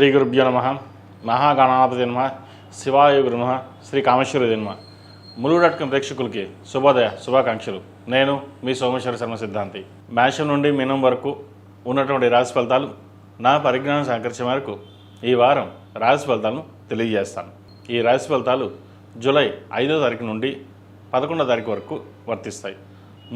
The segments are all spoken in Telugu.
శ్రీ గురుభ్యో నమః. మహాగణాధిపతి నమః. శివాయ గురు నమః. శ్రీ కామేశ్వరి నమః. ములుగు.com ప్రేక్షకులకి శుభాకాంక్షలు. నేను మీ సోమేశ్వర శర్మ సిద్ధాంతి. మేషం నుండి మీనం వరకు ఉన్నటువంటి రాశి ఫలితాలు నా పరిజ్ఞానం సహకరించే మేరకు ఈ వారం రాశి ఫలితాలను తెలియజేస్తాను. ఈ రాశి ఫలితాలు జూలై 5వ తారీఖు నుండి 11వ తారీఖు వరకు వర్తిస్తాయి.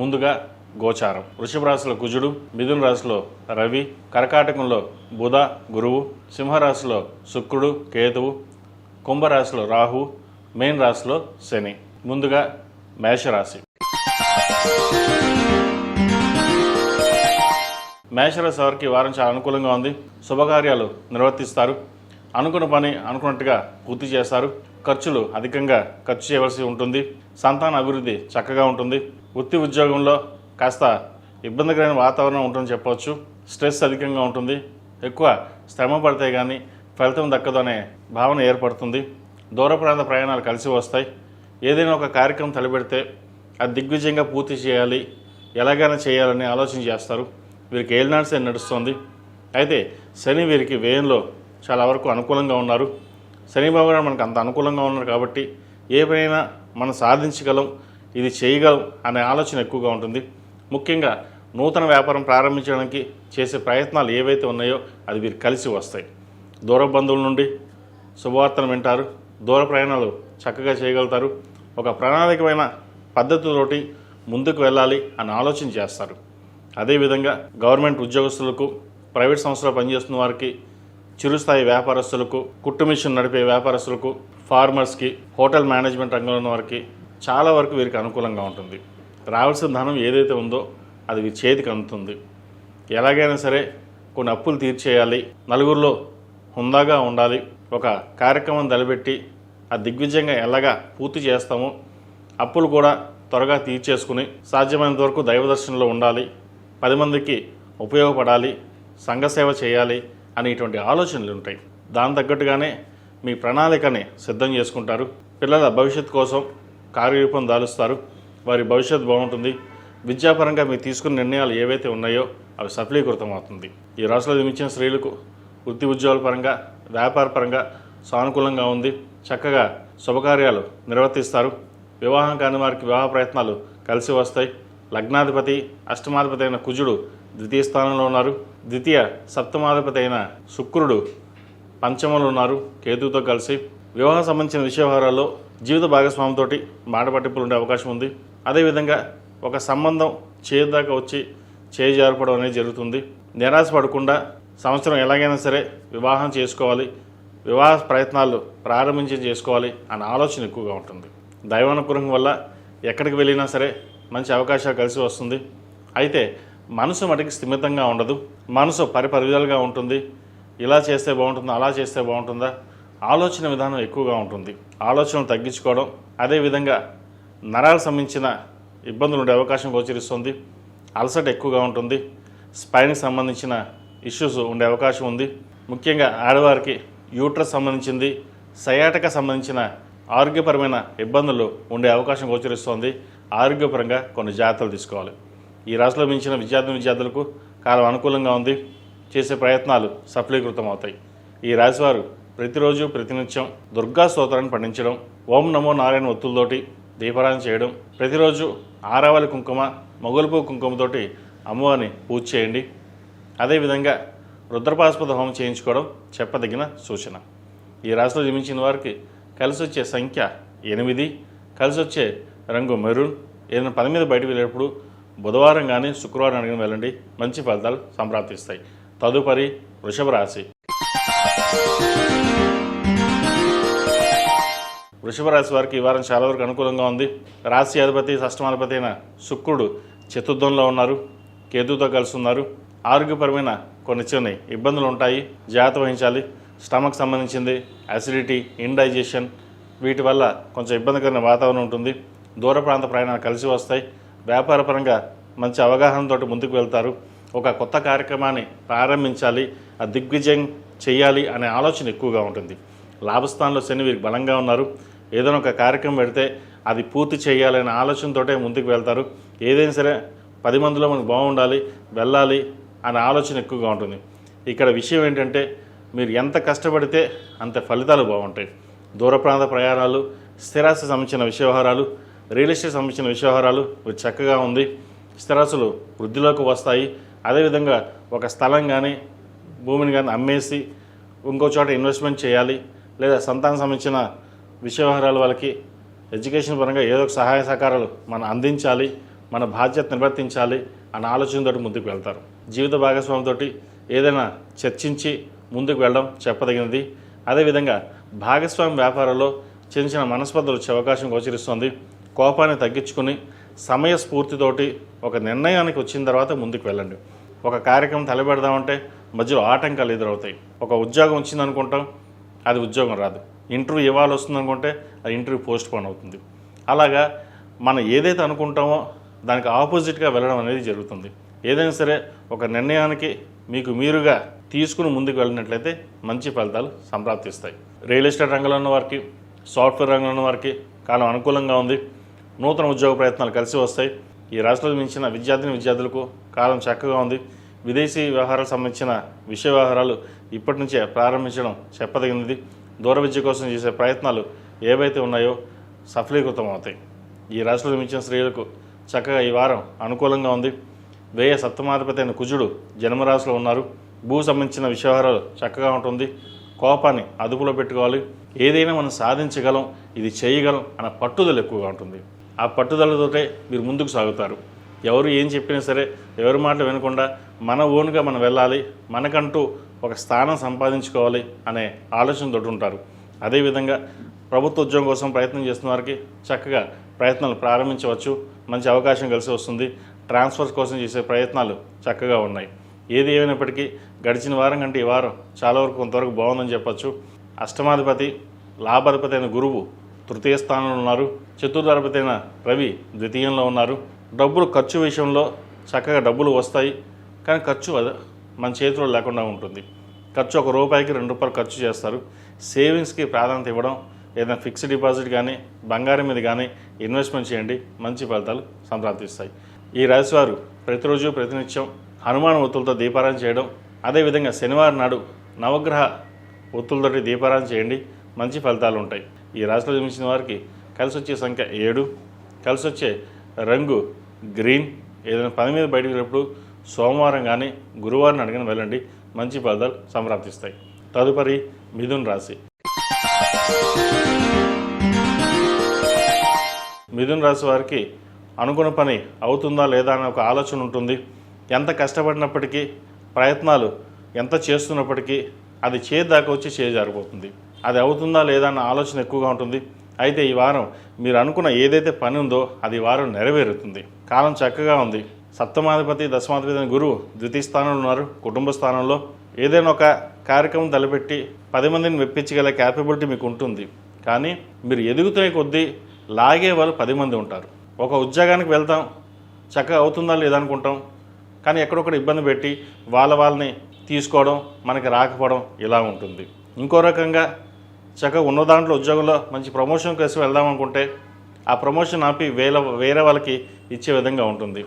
ముందుగా గోచారం. వృషభ రాశిలో కుజుడు, మిథున రాశిలో రవి, కర్కాటకంలో బుధ గురువు, సింహరాశిలో శుక్రుడు కేతువు, కుంభరాశిలో రాహు, మీన రాశిలో శని. ముందుగా మేషరాశి. మేషరాశి వారికి వారం చాలా అనుకూలంగా ఉంది. శుభకార్యాలు నిర్వర్తిస్తారు. అనుకున్న పని అనుకున్నట్టుగా పూర్తి చేస్తారు. ఖర్చులు అధికంగా ఖర్చు చేయవలసి ఉంటుంది. సంతాన అభివృద్ధి చక్కగా ఉంటుంది. వృత్తి ఉద్యోగంలో కాస్త ఇబ్బందికరమైన వాతావరణం ఉంటుందని చెప్పవచ్చు. స్ట్రెస్ అధికంగా ఉంటుంది. ఎక్కువ శ్రమ పడితే కానీ ఫలితం దక్కదు అనే భావన ఏర్పడుతుంది. దూర ప్రాంత ప్రయాణాలు కలిసి వస్తాయి. ఏదైనా ఒక కార్యక్రమం తలపెడితే అది దిగ్విజయంగా పూర్తి చేయాలి, ఎలాగైనా చేయాలని ఆలోచన చేస్తారు. వీరికి ఏలినాటి శని నడుస్తుంది. అయితే శని వీరికి వ్యయంలో చాలా వరకు అనుకూలంగా ఉన్నారు. శని భగవానుడు మనకు అంత అనుకూలంగా ఉన్నారు కాబట్టి ఏ పనైనా మనం సాధించగలం, ఇది చేయగలం అనే ఆలోచన ఎక్కువగా ఉంటుంది. ముఖ్యంగా నూతన వ్యాపారం ప్రారంభించడానికి చేసే ప్రయత్నాలు ఏవైతే ఉన్నాయో అది వీరు కలిసి వస్తాయి. దూర బంధువుల నుండి శుభవార్తలు వింటారు. దూర ప్రయాణాలు చక్కగా చేయగలుగుతారు. ఒక ప్రణాళికమైన పద్ధతితోటి ముందుకు వెళ్ళాలి అని ఆలోచన చేస్తారు. అదేవిధంగా గవర్నమెంట్ ఉద్యోగస్తులకు, ప్రైవేట్ సంస్థలో పనిచేస్తున్న వారికి, చిరుస్థాయి వ్యాపారస్తులకు, కుట్టు మిషన్ నడిపే వ్యాపారస్తులకు, ఫార్మర్స్కి, హోటల్ మేనేజ్మెంట్ రంగంలో ఉన్న వారికి చాలా వరకు వీరికి అనుకూలంగా ఉంటుంది. రావాల్సిన ధనం ఏదైతే ఉందో అది వీరి చేతికి అందుతుంది. ఎలాగైనా సరే కొన్ని అప్పులు తీర్చేయాలి, నలుగురిలో హుందాగా ఉండాలి, ఒక కార్యక్రమం తలపెట్టి ఆ దిగ్విజయంగా ఎలాగా పూర్తి చేస్తామో అప్పులు కూడా త్వరగా తీర్చేసుకుని సాధ్యమైనంత వరకు దైవదర్శనంలో ఉండాలి, 10 మందికి ఉపయోగపడాలి, సంఘసేవ చేయాలి అనేటువంటి ఆలోచనలు ఉంటాయి. దాని తగ్గట్టుగానే మీ ప్రణాళికని సిద్ధం చేసుకుంటారు. పిల్లల భవిష్యత్తు కోసం కార్యరూపం దాలుస్తారు. వారి భవిష్యత్తు బాగుంటుంది. విద్యాపరంగా మీరు తీసుకున్న నిర్ణయాలు ఏవైతే ఉన్నాయో అవి సఫలీకృతం అవుతుంది. ఈ రాశిలో జన్మించిన స్త్రీలకు వృత్తి ఉద్యోగాల పరంగా, వ్యాపార పరంగా సానుకూలంగా ఉంది. చక్కగా శుభకార్యాలు నిర్వర్తిస్తారు. వివాహం కాని వారికి వివాహ ప్రయత్నాలు కలిసి వస్తాయి. లగ్నాధిపతి, అష్టమాధిపతి అయిన కుజుడు ద్వితీయ స్థానంలో ఉన్నారు. ద్వితీయ సప్తమాధిపతి అయిన శుక్రుడు పంచమంలో ఉన్నారు కేతువుతో కలిసి. వివాహం సంబంధించిన విషయవహారాల్లో జీవిత భాగస్వామితో మాట పట్టింపులు ఉండే అవకాశం ఉంది. అదేవిధంగా ఒక సంబంధం చేదాకా వచ్చి జారపడం అనేది జరుగుతుంది. నిరాశ పడకుండా సంవత్సరం ఎలాగైనా సరే వివాహం చేసుకోవాలి, వివాహ ప్రయత్నాలు చేసుకోవాలి అనే ఆలోచన ఎక్కువగా ఉంటుంది. దైవానుగ్రహం వల్ల ఎక్కడికి వెళ్ళినా సరే మంచి అవకాశాలు కలిసి వస్తుంది. అయితే మనసు మటుకు స్థిమితంగా ఉండదు. మనసు పరిపరివిధాలుగా ఉంటుంది. ఇలా చేస్తే బాగుంటుందా, అలా చేస్తే బాగుంటుందా, ఆలోచన విధానం ఎక్కువగా ఉంటుంది. ఆలోచనలు తగ్గించుకోవడం, అదేవిధంగా నరాలకు సంబంధించిన ఇబ్బందులు ఉండే అవకాశం గోచరిస్తుంది. అలసట ఎక్కువగా ఉంటుంది. స్పైన్కి సంబంధించిన ఇష్యూస్ ఉండే అవకాశం ఉంది. ముఖ్యంగా ఆడవారికి యూట్రస్ సంబంధించింది, సయాటక సంబంధించిన ఆరోగ్యపరమైన ఇబ్బందులు ఉండే అవకాశం గోచరిస్తుంది. ఆరోగ్యపరంగా కొన్ని జాగ్రత్తలు తీసుకోవాలి. ఈ రాశిలో మించిన విద్యార్థులకు కాలం అనుకూలంగా ఉంది. చేసే ప్రయత్నాలు సఫలీకృతం అవుతాయి. ఈ రాశివారు ప్రతిరోజు ప్రతినిత్యం దుర్గా స్తోత్రాన్ని పఠించడం, ఓం నమో నారాయణ ఒత్తులతోటి దీపారాధన చేయడం, ప్రతిరోజు ఆరావళి కుంకుమ, మొగలుపు కుంకుమతోటి అమ్మవారిని పూజ చేయండి. అదేవిధంగా రుద్రపాశుపత హోమం చేయించుకోవడం చెప్పదగిన సూచన. ఈ రాశిలో జన్మించిన వారికి కలిసి వచ్చే సంఖ్య 8, కలిసి వచ్చే రంగు మెరూన్. ఏదైనా పని మీద బయటకు వెళ్ళేటప్పుడు బుధవారం కానీ శుక్రవారం అడిగిన వెళ్ళండి, మంచి ఫలితాలు సంప్రాప్తిస్తాయి. తదుపరి వృషభ రాశి. వృషభ రాశి వారికి ఈ వారం చాలా వరకు అనుకూలంగా ఉంది. రాశి అధిపతి, అష్టమాధిపతి అయిన శుక్రుడు చతుర్థంలో ఉన్నారు, కేతువుతో కలిసి ఉన్నారు. ఆరోగ్యపరమైన కొన్ని చిన్న ఇబ్బందులు ఉంటాయి, జాగ్రత్త వహించాలి. స్టమక్ సంబంధించింది, అసిడిటీ, ఇండైజెషన్, వీటి వల్ల కొంచెం ఇబ్బందికరమైన వాతావరణం ఉంటుంది. దూర ప్రాంత ప్రయాణాలు కలిసి వస్తాయి. వ్యాపారపరంగా మంచి అవగాహనతో ముందుకు వెళ్తారు. ఒక కొత్త కార్యక్రమాన్ని ప్రారంభించాలి, ఆ దిగ్విజయం చేయాలి అనే ఆలోచన ఎక్కువగా ఉంటుంది. లాభస్థానంలో శని వీరికి బలంగా ఉన్నారు. ఏదైనా ఒక కార్యక్రమం పెడితే అది పూర్తి చేయాలనే ఆలోచనతోటే ముందుకు వెళ్తారు. ఏదైనా సరే 10 మందిలో మనకు బాగుండాలి, వెళ్ళాలి అనే ఆలోచన ఎక్కువగా ఉంటుంది. ఇక్కడ విషయం ఏంటంటే మీరు ఎంత కష్టపడితే అంత ఫలితాలు బాగుంటాయి. దూర ప్రాంత ప్రయాణాలు, స్థిరాస్తి సంబంధించిన విషయవహారాలు, రియల్ ఎస్టేట్ సంబంధించిన విషయవహారాలు చక్కగా ఉంది. స్థిరాస్తులు వృద్ధిలోకి వస్తాయి. అదేవిధంగా ఒక స్థలం కానీ భూమిని కానీ అమ్మేసి ఇంకో చోట ఇన్వెస్ట్మెంట్ చేయాలి, లేదా సంతానం సంబంధించిన విషయవహారాలు వాళ్ళకి ఎడ్యుకేషన్ పరంగా ఏదో ఒక సహాయ సహకారాలు మనం అందించాలి, మన బాధ్యత నిర్వర్తించాలి అన్న ఆలోచనతో ముందుకు వెళ్తారు. జీవిత భాగస్వామితో ఏదైనా చర్చించి ముందుకు వెళ్ళడం చెప్పదగినది. అదేవిధంగా భాగస్వామి వ్యాపారాల్లో చిన్న చిన్న మనస్పర్ధలు వచ్చే అవకాశం గోచరిస్తుంది. కోపాన్ని తగ్గించుకుని సమయస్ఫూర్తితోటి ఒక నిర్ణయానికి వచ్చిన తర్వాత ముందుకు వెళ్ళండి. ఒక కార్యక్రమం తలపెడదామంటే మధ్యలో ఆటంకాలు ఎదురవుతాయి. ఒక ఉద్యోగం వచ్చిందనుకుంటాం, అది ఉద్యోగం రాదు. ఇంటర్వ్యూ ఇవ్వాలి వస్తుందనుకుంటే అది ఇంటర్వ్యూ పోస్ట్ పోన్ అవుతుంది. అలాగా మనం ఏదైతే అనుకుంటామో దానికి ఆపోజిట్గా వెళ్ళడం అనేది జరుగుతుంది. ఏదైనా సరే ఒక నిర్ణయానికి మీకు మీరుగా తీసుకుని ముందుకు వెళ్ళినట్లయితే మంచి ఫలితాలు సంప్రాప్తిస్తాయి. రియల్ ఎస్టేట్ రంగంలో ఉన్న వారికి, సాఫ్ట్వేర్ రంగంలో ఉన్న వారికి కాలం అనుకూలంగా ఉంది. నూతన ఉద్యోగ ప్రయత్నాలు కలిసి వస్తాయి. ఈ రాష్ట్రంలో మించిన విద్యార్థులకు కాలం చక్కగా ఉంది. విదేశీ వ్యవహారాలకు సంబంధించిన విషయ వ్యవహారాలు ఇప్పటి నుంచే ప్రారంభించడం చెప్పదగినది. దూర విద్య కోసం చేసే ప్రయత్నాలు ఏవైతే ఉన్నాయో సఫలీకృతం అవుతాయి. ఈ రాష్ట్రంలో మించిన స్త్రీలకు చక్కగా ఈ వారం అనుకూలంగా ఉంది. వ్యయ సప్తమాధిపతి అయిన కుజుడు జన్మరాశిలో ఉన్నారు. భూ సంబంధించిన విషయవహారాలు చక్కగా ఉంటుంది. కోపాన్ని అదుపులో పెట్టుకోవాలి. ఏదైనా మనం సాధించగలం, ఇది చేయగలం అన్న పట్టుదల ఎక్కువగా ఉంటుంది. ఆ పట్టుదలతోటే మీరు ముందుకు సాగుతారు. ఎవరు ఏం చెప్పినా సరే ఎవరి మాటలు వినకుండా మన ఓన్గా మనం వెళ్ళాలి, మనకంటూ ఒక స్థానం సంపాదించుకోవాలి అనే ఆలోచనతో ఉంటారు. అదేవిధంగా ప్రభుత్వ ఉద్యోగం కోసం ప్రయత్నం చేస్తున్న వారికి చక్కగా ప్రయత్నాలు ప్రారంభించవచ్చు. మంచి అవకాశం కలిసి వస్తుంది. ట్రాన్స్ఫర్స్ కోసం చేసే ప్రయత్నాలు చక్కగా ఉన్నాయి. ఏది ఏమైనప్పటికీ గడిచిన వారం కంటే ఈ వారం చాలా వరకు కొంతవరకు బాగుందని చెప్పచ్చు. అష్టమాధిపతి లాభాధిపతి అయిన గురువు తృతీయ స్థానంలో ఉన్నారు. చతుర్థాధిపతి అయిన రవి ద్వితీయంలో ఉన్నారు. డబ్బులు ఖర్చు విషయంలో చక్కగా డబ్బులు వస్తాయి, కానీ ఖర్చు మన చేతిలో లేకుండా ఉంటుంది. ఖర్చు ₹1కి ₹2 ఖర్చు చేస్తారు. సేవింగ్స్కి ప్రాధాన్యత ఇవ్వడం, ఏదైనా ఫిక్స్డ్ డిపాజిట్ కానీ బంగారం మీద కానీ ఇన్వెస్ట్మెంట్ చేయండి, మంచి ఫలితాలు సంప్రాప్తిస్తాయి. ఈ రాశివారు ప్రతిరోజు ప్రతినిత్యం హనుమాన్ ఒత్తులతో దీపారాధన చేయడం, అదేవిధంగా శనివారం నాడు నవగ్రహ ఒత్తులతోటి దీపారాధన చేయండి, మంచి ఫలితాలు ఉంటాయి. ఈ రాశిలో జన్మించిన వారికి కలిసి వచ్చే సంఖ్య 7, కలిసి వచ్చే రంగు గ్రీన్. ఏదైనా పని మీద బయటకు వెళ్ళినప్పుడు సోమవారం కానీ గురువారం అడిగిన వెళ్ళండి, మంచి ఫలితాలు సంప్రాప్తిస్తాయి. తదుపరి మిథున్ రాశి. మిథున్ రాశి వారికి అనుకున్న పని అవుతుందా లేదా అనే ఒక ఆలోచన ఉంటుంది. ఎంత కష్టపడినప్పటికీ, ప్రయత్నాలు ఎంత చేస్తున్నప్పటికీ అది చేదాకా వచ్చి చేజారిపోతుంది. అది అవుతుందా లేదా అన్న ఆలోచన ఎక్కువగా ఉంటుంది. అయితే ఈ వారం మీరు అనుకున్న ఏదైతే పని ఉందో అది వారం నెరవేరుతుంది. కాలం చక్కగా ఉంది. సప్తమాధిపతి దశమాధిపతి అయిన గురువు ద్వితీయ స్థానంలో ఉన్నారు. కుటుంబ స్థానంలో ఏదైనా ఒక కార్యక్రమం తలపెట్టి 10 మందిని మెప్పించగల క్యాపబిలిటీ మీకు ఉంటుంది. కానీ మీరు ఎదుగుతున్న కొద్దీ లాగే వాళ్ళు 10 మంది ఉంటారు. ఒక ఉద్యోగానికి వెళ్తాం, చక్కగా అవుతుందా లేదా అనుకుంటాం, కానీ ఎక్కడొక్కడ ఇబ్బంది పెట్టి వాళ్ళని తీసుకోవడం, మనకి రాకపోవడం ఇలా ఉంటుంది. ఇంకో రకంగా చక్కగా ఉన్న దాంట్లో ఉద్యోగంలో మంచి ప్రమోషన్ కోసం వెళ్దాం అనుకుంటే ఆ ప్రమోషన్ ఆపి వేరే వాళ్ళకి ఇచ్చే విధంగా ఉంటుంది.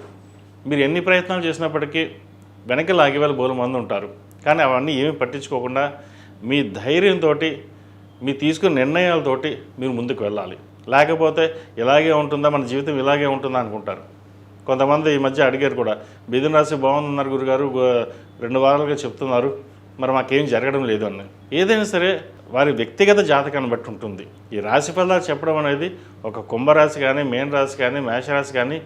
మీరు ఎన్ని ప్రయత్నాలు చేసినప్పటికీ వెనక్కి లాగే వాళ్ళు బోలు మంది ఉంటారు. కానీ అవన్నీ ఏమీ పట్టించుకోకుండా మీ ధైర్యంతో, మీ తీసుకున్న నిర్ణయాలతోటి మీరు ముందుకు వెళ్ళాలి. లేకపోతే ఇలాగే ఉంటుందా, మన జీవితం ఇలాగే ఉంటుందా అనుకుంటారు. కొంతమంది ఈ మధ్య అడిగారు కూడా, మిథున రాశి బాగుందన్నారు గురుగారు, 2 వారాలుగా చెప్తున్నారు, మరి మాకేం జరగడం లేదు అని. ఏదైనా సరే వారి వ్యక్తిగత జాతకాన్ని బట్టి ఉంటుంది. ఈ రాశి ఫలాలు చెప్పడం అనేది ఒక కుంభరాశి కానీ, మీన రాశి కానీ, మేషరాశి కానీ,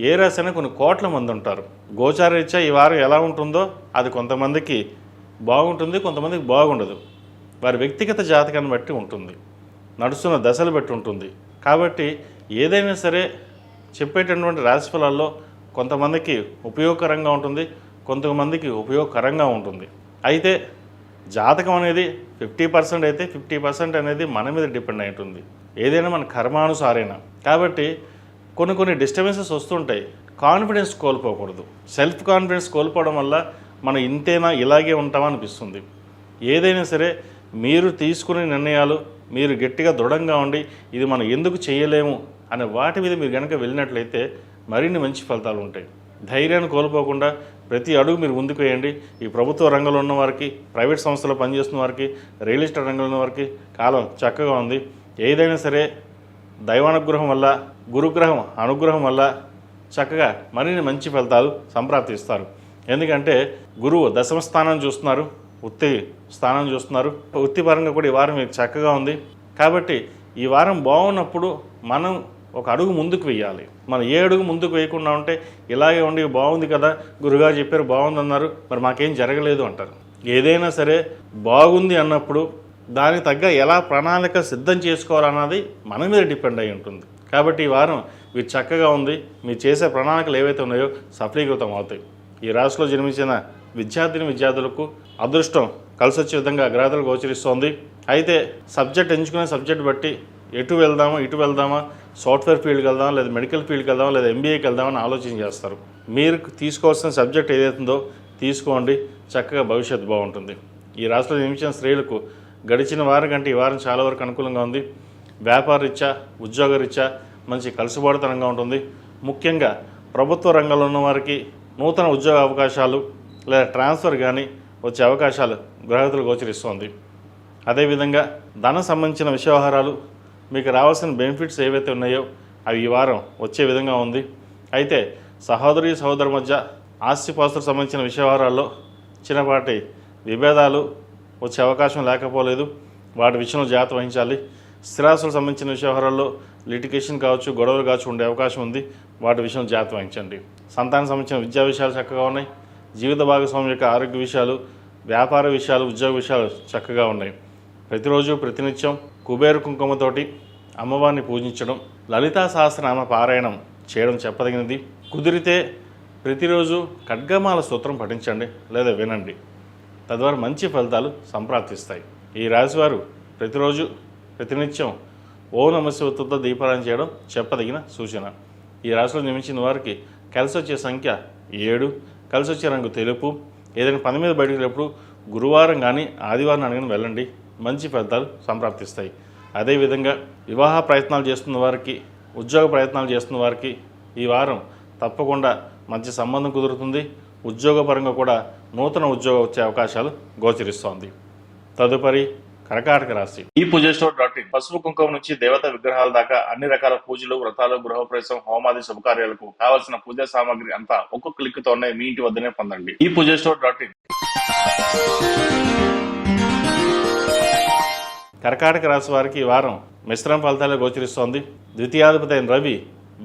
ఏ రాశి అయినా కొన్ని కోట్ల మంది ఉంటారు. గోచారరీత్యా ఈ వారం ఎలా ఉంటుందో అది కొంతమందికి బాగుంటుంది, కొంతమందికి బాగుండదు. వారి వ్యక్తిగత జాతకాన్ని బట్టి ఉంటుంది, నడుస్తున్న దశలు బట్టి ఉంటుంది. కాబట్టి ఏదైనా సరే చెప్పేటటువంటి రాశి ఫలాల్లో కొంతమందికి ఉపయోగకరంగా ఉంటుంది, కొంతమందికి ఉపయోగకరంగా ఉంటుంది. అయితే జాతకం అనేది 50% అయితే 50% అనేది మన మీద డిపెండ్ అయి ఉంటుంది. ఏదైనా మన కర్మానుసారైన. కాబట్టి కొన్ని డిస్టర్బెన్సెస్ వస్తుంటాయి. కాన్ఫిడెన్స్ కోల్పోకూడదు. సెల్ఫ్ కాన్ఫిడెన్స్ కోల్పోవడం వల్ల మనం ఇంతేనా, ఇలాగే ఉంటామా అనిపిస్తుంది. ఏదైనా సరే మీరు తీసుకునే నిర్ణయాలు, మీరు గట్టిగా దృఢంగా ఉండి ఇది మనం ఎందుకు చేయలేము అనే వాటి మీద మీరు కనుక వెళ్ళినట్లయితే మరిన్ని మంచి ఫలితాలు ఉంటాయి. ధైర్యాన్ని కోల్పోకుండా ప్రతి అడుగు మీరు ముందుకు వేయండి. ఈ ప్రభుత్వ రంగంలో ఉన్న వారికి, ప్రైవేట్ సంస్థలో పనిచేస్తున్న వారికి, రియల్ ఎస్టేట్ రంగంలో ఉన్న వారికి కాలం చక్కగా ఉంది. ఏదైనా సరే దైవానుగ్రహం వల్ల, గురుగ్రహం అనుగ్రహం వల్ల చక్కగా మరిన్ని మంచి ఫలితాలు సంప్రాప్తిస్తారు. ఎందుకంటే గురువు దశమ స్థానం చూస్తున్నారు, వృత్తి స్థానం చూస్తున్నారు. వృత్తిపరంగా కూడా ఈ వారం మీకు చక్కగా ఉంది. కాబట్టి ఈ వారం బాగున్నప్పుడు మనం ఒక అడుగు ముందుకు వేయాలి. మనం ఏ అడుగు ముందుకు వేయకుండా ఉంటే ఇలాగే ఉండి బాగుంది కదా, గురుగారు చెప్పారు బాగుంది అన్నారు, మరి మాకేం జరగలేదు అంటారు. ఏదైనా సరే బాగుంది అన్నప్పుడు దానికి తగ్గ ఎలా ప్రణాళిక సిద్ధం చేసుకోవాలన్నది మన మీద డిపెండ్ అయి ఉంటుంది. కాబట్టి ఈ వారం మీరు చక్కగా ఉంది. మీరు చేసే ప్రణాళికలు ఏవైతే ఉన్నాయో సఫలీకృతం అవుతాయి. ఈ రాశిలో జన్మించిన విద్యార్థులకు అదృష్టం కలిసి వచ్చే విధంగా గ్రహాలు గోచరిస్తోంది. అయితే సబ్జెక్ట్ ఎంచుకునే సబ్జెక్ట్ బట్టి ఇటు వెళ్దామా, సాఫ్ట్వేర్ ఫీల్డ్కి వెళ్దామా, లేదా మెడికల్ ఫీల్డ్కి వెళ్దామా, లేదా ఎంబీఏకి వెళ్దామని ఆలోచన చేస్తారు. మీరు తీసుకోవాల్సిన సబ్జెక్ట్ ఏదైతుందో తీసుకోండి, చక్కగా భవిష్యత్తు బాగుంటుంది. ఈ రాశిలో జన్మించిన స్త్రీలకు గడిచిన వారం కంటే ఈ వారం చాలా వరకు అనుకూలంగా ఉంది. వ్యాపార రీత్యా, ఉద్యోగ రీత్యా మంచి కలుసుబాటుతనంగా ఉంటుంది. ముఖ్యంగా ప్రభుత్వ రంగంలో ఉన్న వారికి నూతన ఉద్యోగ అవకాశాలు లేదా ట్రాన్స్ఫర్ కానీ వచ్చే అవకాశాలు గ్రహతులు గోచరిస్తోంది. అదేవిధంగా ధన సంబంధించిన వ్యవహారాలు, మీకు రావాల్సిన బెనిఫిట్స్ ఏవైతే ఉన్నాయో అవి ఈ వారం వచ్చే విధంగా ఉంది. అయితే సహోదరు మధ్య ఆస్తిపాస్తులకు సంబంధించిన వ్యవహారాల్లో చిన్నపాటి విభేదాలు వచ్చే అవకాశం లేకపోలేదు. వాటి విషయంలో జాగ్రత్త వహించాలి. స్థిరాస్తులకు సంబంధించిన వ్యవహారాల్లో లిటిగేషన్ కావచ్చు, గొడవలు కావచ్చు ఉండే అవకాశం ఉంది. వాటి విషయంలో జాగ్రత్త వహించండి. సంతానం సంబంధించిన విద్యా విషయాలు చక్కగా ఉన్నాయి. జీవిత భాగస్వామి యొక్క ఆరోగ్య విషయాలు, వ్యాపార విషయాలు, ఉద్యోగ విషయాలు చక్కగా ఉన్నాయి. ప్రతిరోజు ప్రతినిత్యం కుబేర కుంకుమతోటి అమ్మవారిని పూజించడం, లలితా సహస్రనామ పారాయణం చేయడం చెప్పదగినది. కుదిరితే ప్రతిరోజు ఖడ్గమాల స్తోత్రం పఠించండి లేదా వినండి. తద్వారా మంచి ఫలితాలు సంప్రాప్తిస్తాయి. ఈ రాశివారు ప్రతిరోజు ప్రతినిత్యం ఓం నమః శివాయతో దీపారాయణ చేయడం చెప్పదగిన సూచన. ఈ రాశిలో జన్మించిన వారికి కలిసి వచ్చే సంఖ్య 7, కలిసి వచ్చే రంగు తెలుపు. ఏదైనా పని మీద బయటకు వెళ్ళినప్పుడు గురువారం కానీ ఆదివారం అడిగిన వెళ్ళండి, మంచి ఫలితాలు సంప్రాప్తిస్తాయి. అదేవిధంగా వివాహ ప్రయత్నాలు చేస్తున్న వారికి, ఉద్యోగ ప్రయత్నాలు చేస్తున్న వారికి ఈ వారం తప్పకుండా మంచి సంబంధం కుదురుతుంది. ఉద్యోగపరంగా కూడా నూతన ఉద్యోగం వచ్చే అవకాశాలు గోచరిస్తోంది. తదుపరి కర్కాటక రాశి. ఈ పూజేశ్వర్.in పసుపు కుంకుమ నుంచి దేవతా విగ్రహాల దాకా అన్ని రకాల పూజలు, వ్రతాలు, గృహప్రవేశం, హోమాది శుభకార్యాలకు కావలసిన పూజా సామాగ్రి అంతా ఒక్కొక్క క్లిక్తోనే మీ ఇంటి వద్దనే పొందండి. ఈ పూజేశ్వర్.in. కర్కాటక రాశి వారికి ఈ వారం మిశ్రమ ఫలితాలు గోచరిస్తోంది. ద్వితీయాధిపతి అయిన రవి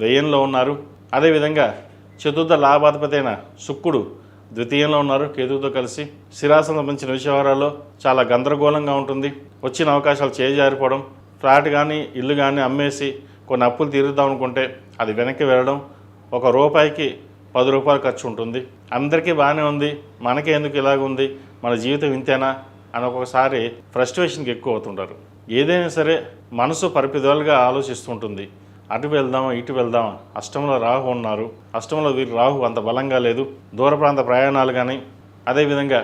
వ్యయంలో ఉన్నారు. అదేవిధంగా చతుర్థ లాభాధిపతి అయిన శుక్రుడు ద్వితీయంలో ఉన్నారు కేతువుతో కలిసి. స్థిరాస్తులకు సంబంధించిన వ్యవహారాల్లో చాలా గందరగోళంగా ఉంటుంది. వచ్చిన అవకాశాలు చేజారిపోవడం, ఫ్లాట్ కానీ ఇల్లు కానీ అమ్మేసి కొన్ని అప్పులు తీరుద్దాం అనుకుంటే అది వెనక్కి వెళ్ళడం, ₹1కి ₹10 ఖర్చు ఉంటుంది. అందరికీ బాగానే ఉంది, మనకే ఎందుకు ఇలాగ ఉంది, మన జీవితం ఇంతేనా అని ఒక్కొక్కసారి ఫ్రస్ట్రేషన్కి ఎక్కువ అవుతుంటారు. ఏదైనా సరే మనసు పరిపిదలుగా ఆలోచిస్తుంటుంది. అటు వెళ్దామా, ఇటు వెళ్దామా, అష్టంలో రాహు ఉన్నారు, అష్టంలో వీరు రాహు అంత బలంగా లేదు. దూర ప్రాంత ప్రయాణాలు కానీ, అదేవిధంగా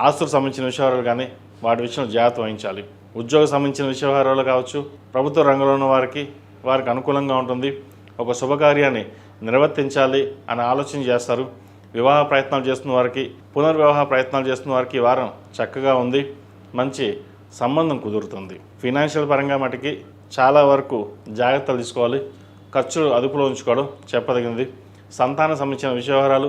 ఆస్తులకు సంబంధించిన విషయాలు కానీ వాటి విషయంలో జాగ్రత్త వహించాలి. ఉద్యోగ సంబంధించిన విషయాలు కావచ్చు, ప్రభుత్వ రంగంలో ఉన్న వారికి అనుకూలంగా ఉంటుంది. ఒక శుభకార్యాన్ని నిర్వర్తించాలి అని ఆలోచన చేస్తారు. వివాహ ప్రయత్నాలు చేస్తున్న వారికి, పునర్వివాహ ప్రయత్నాలు చేస్తున్న వారికి ఈ వారం చక్కగా ఉంది. మంచి సంబంధం కుదురుతుంది. ఫినాన్షియల్ పరంగా మటుకి చాలా వరకు జాగ్రత్తలు తీసుకోవాలి. ఖర్చులు అదుపులో ఉంచుకోవడం చెప్పదగినది. సంతానం సంబంధించిన వ్యవహారాలు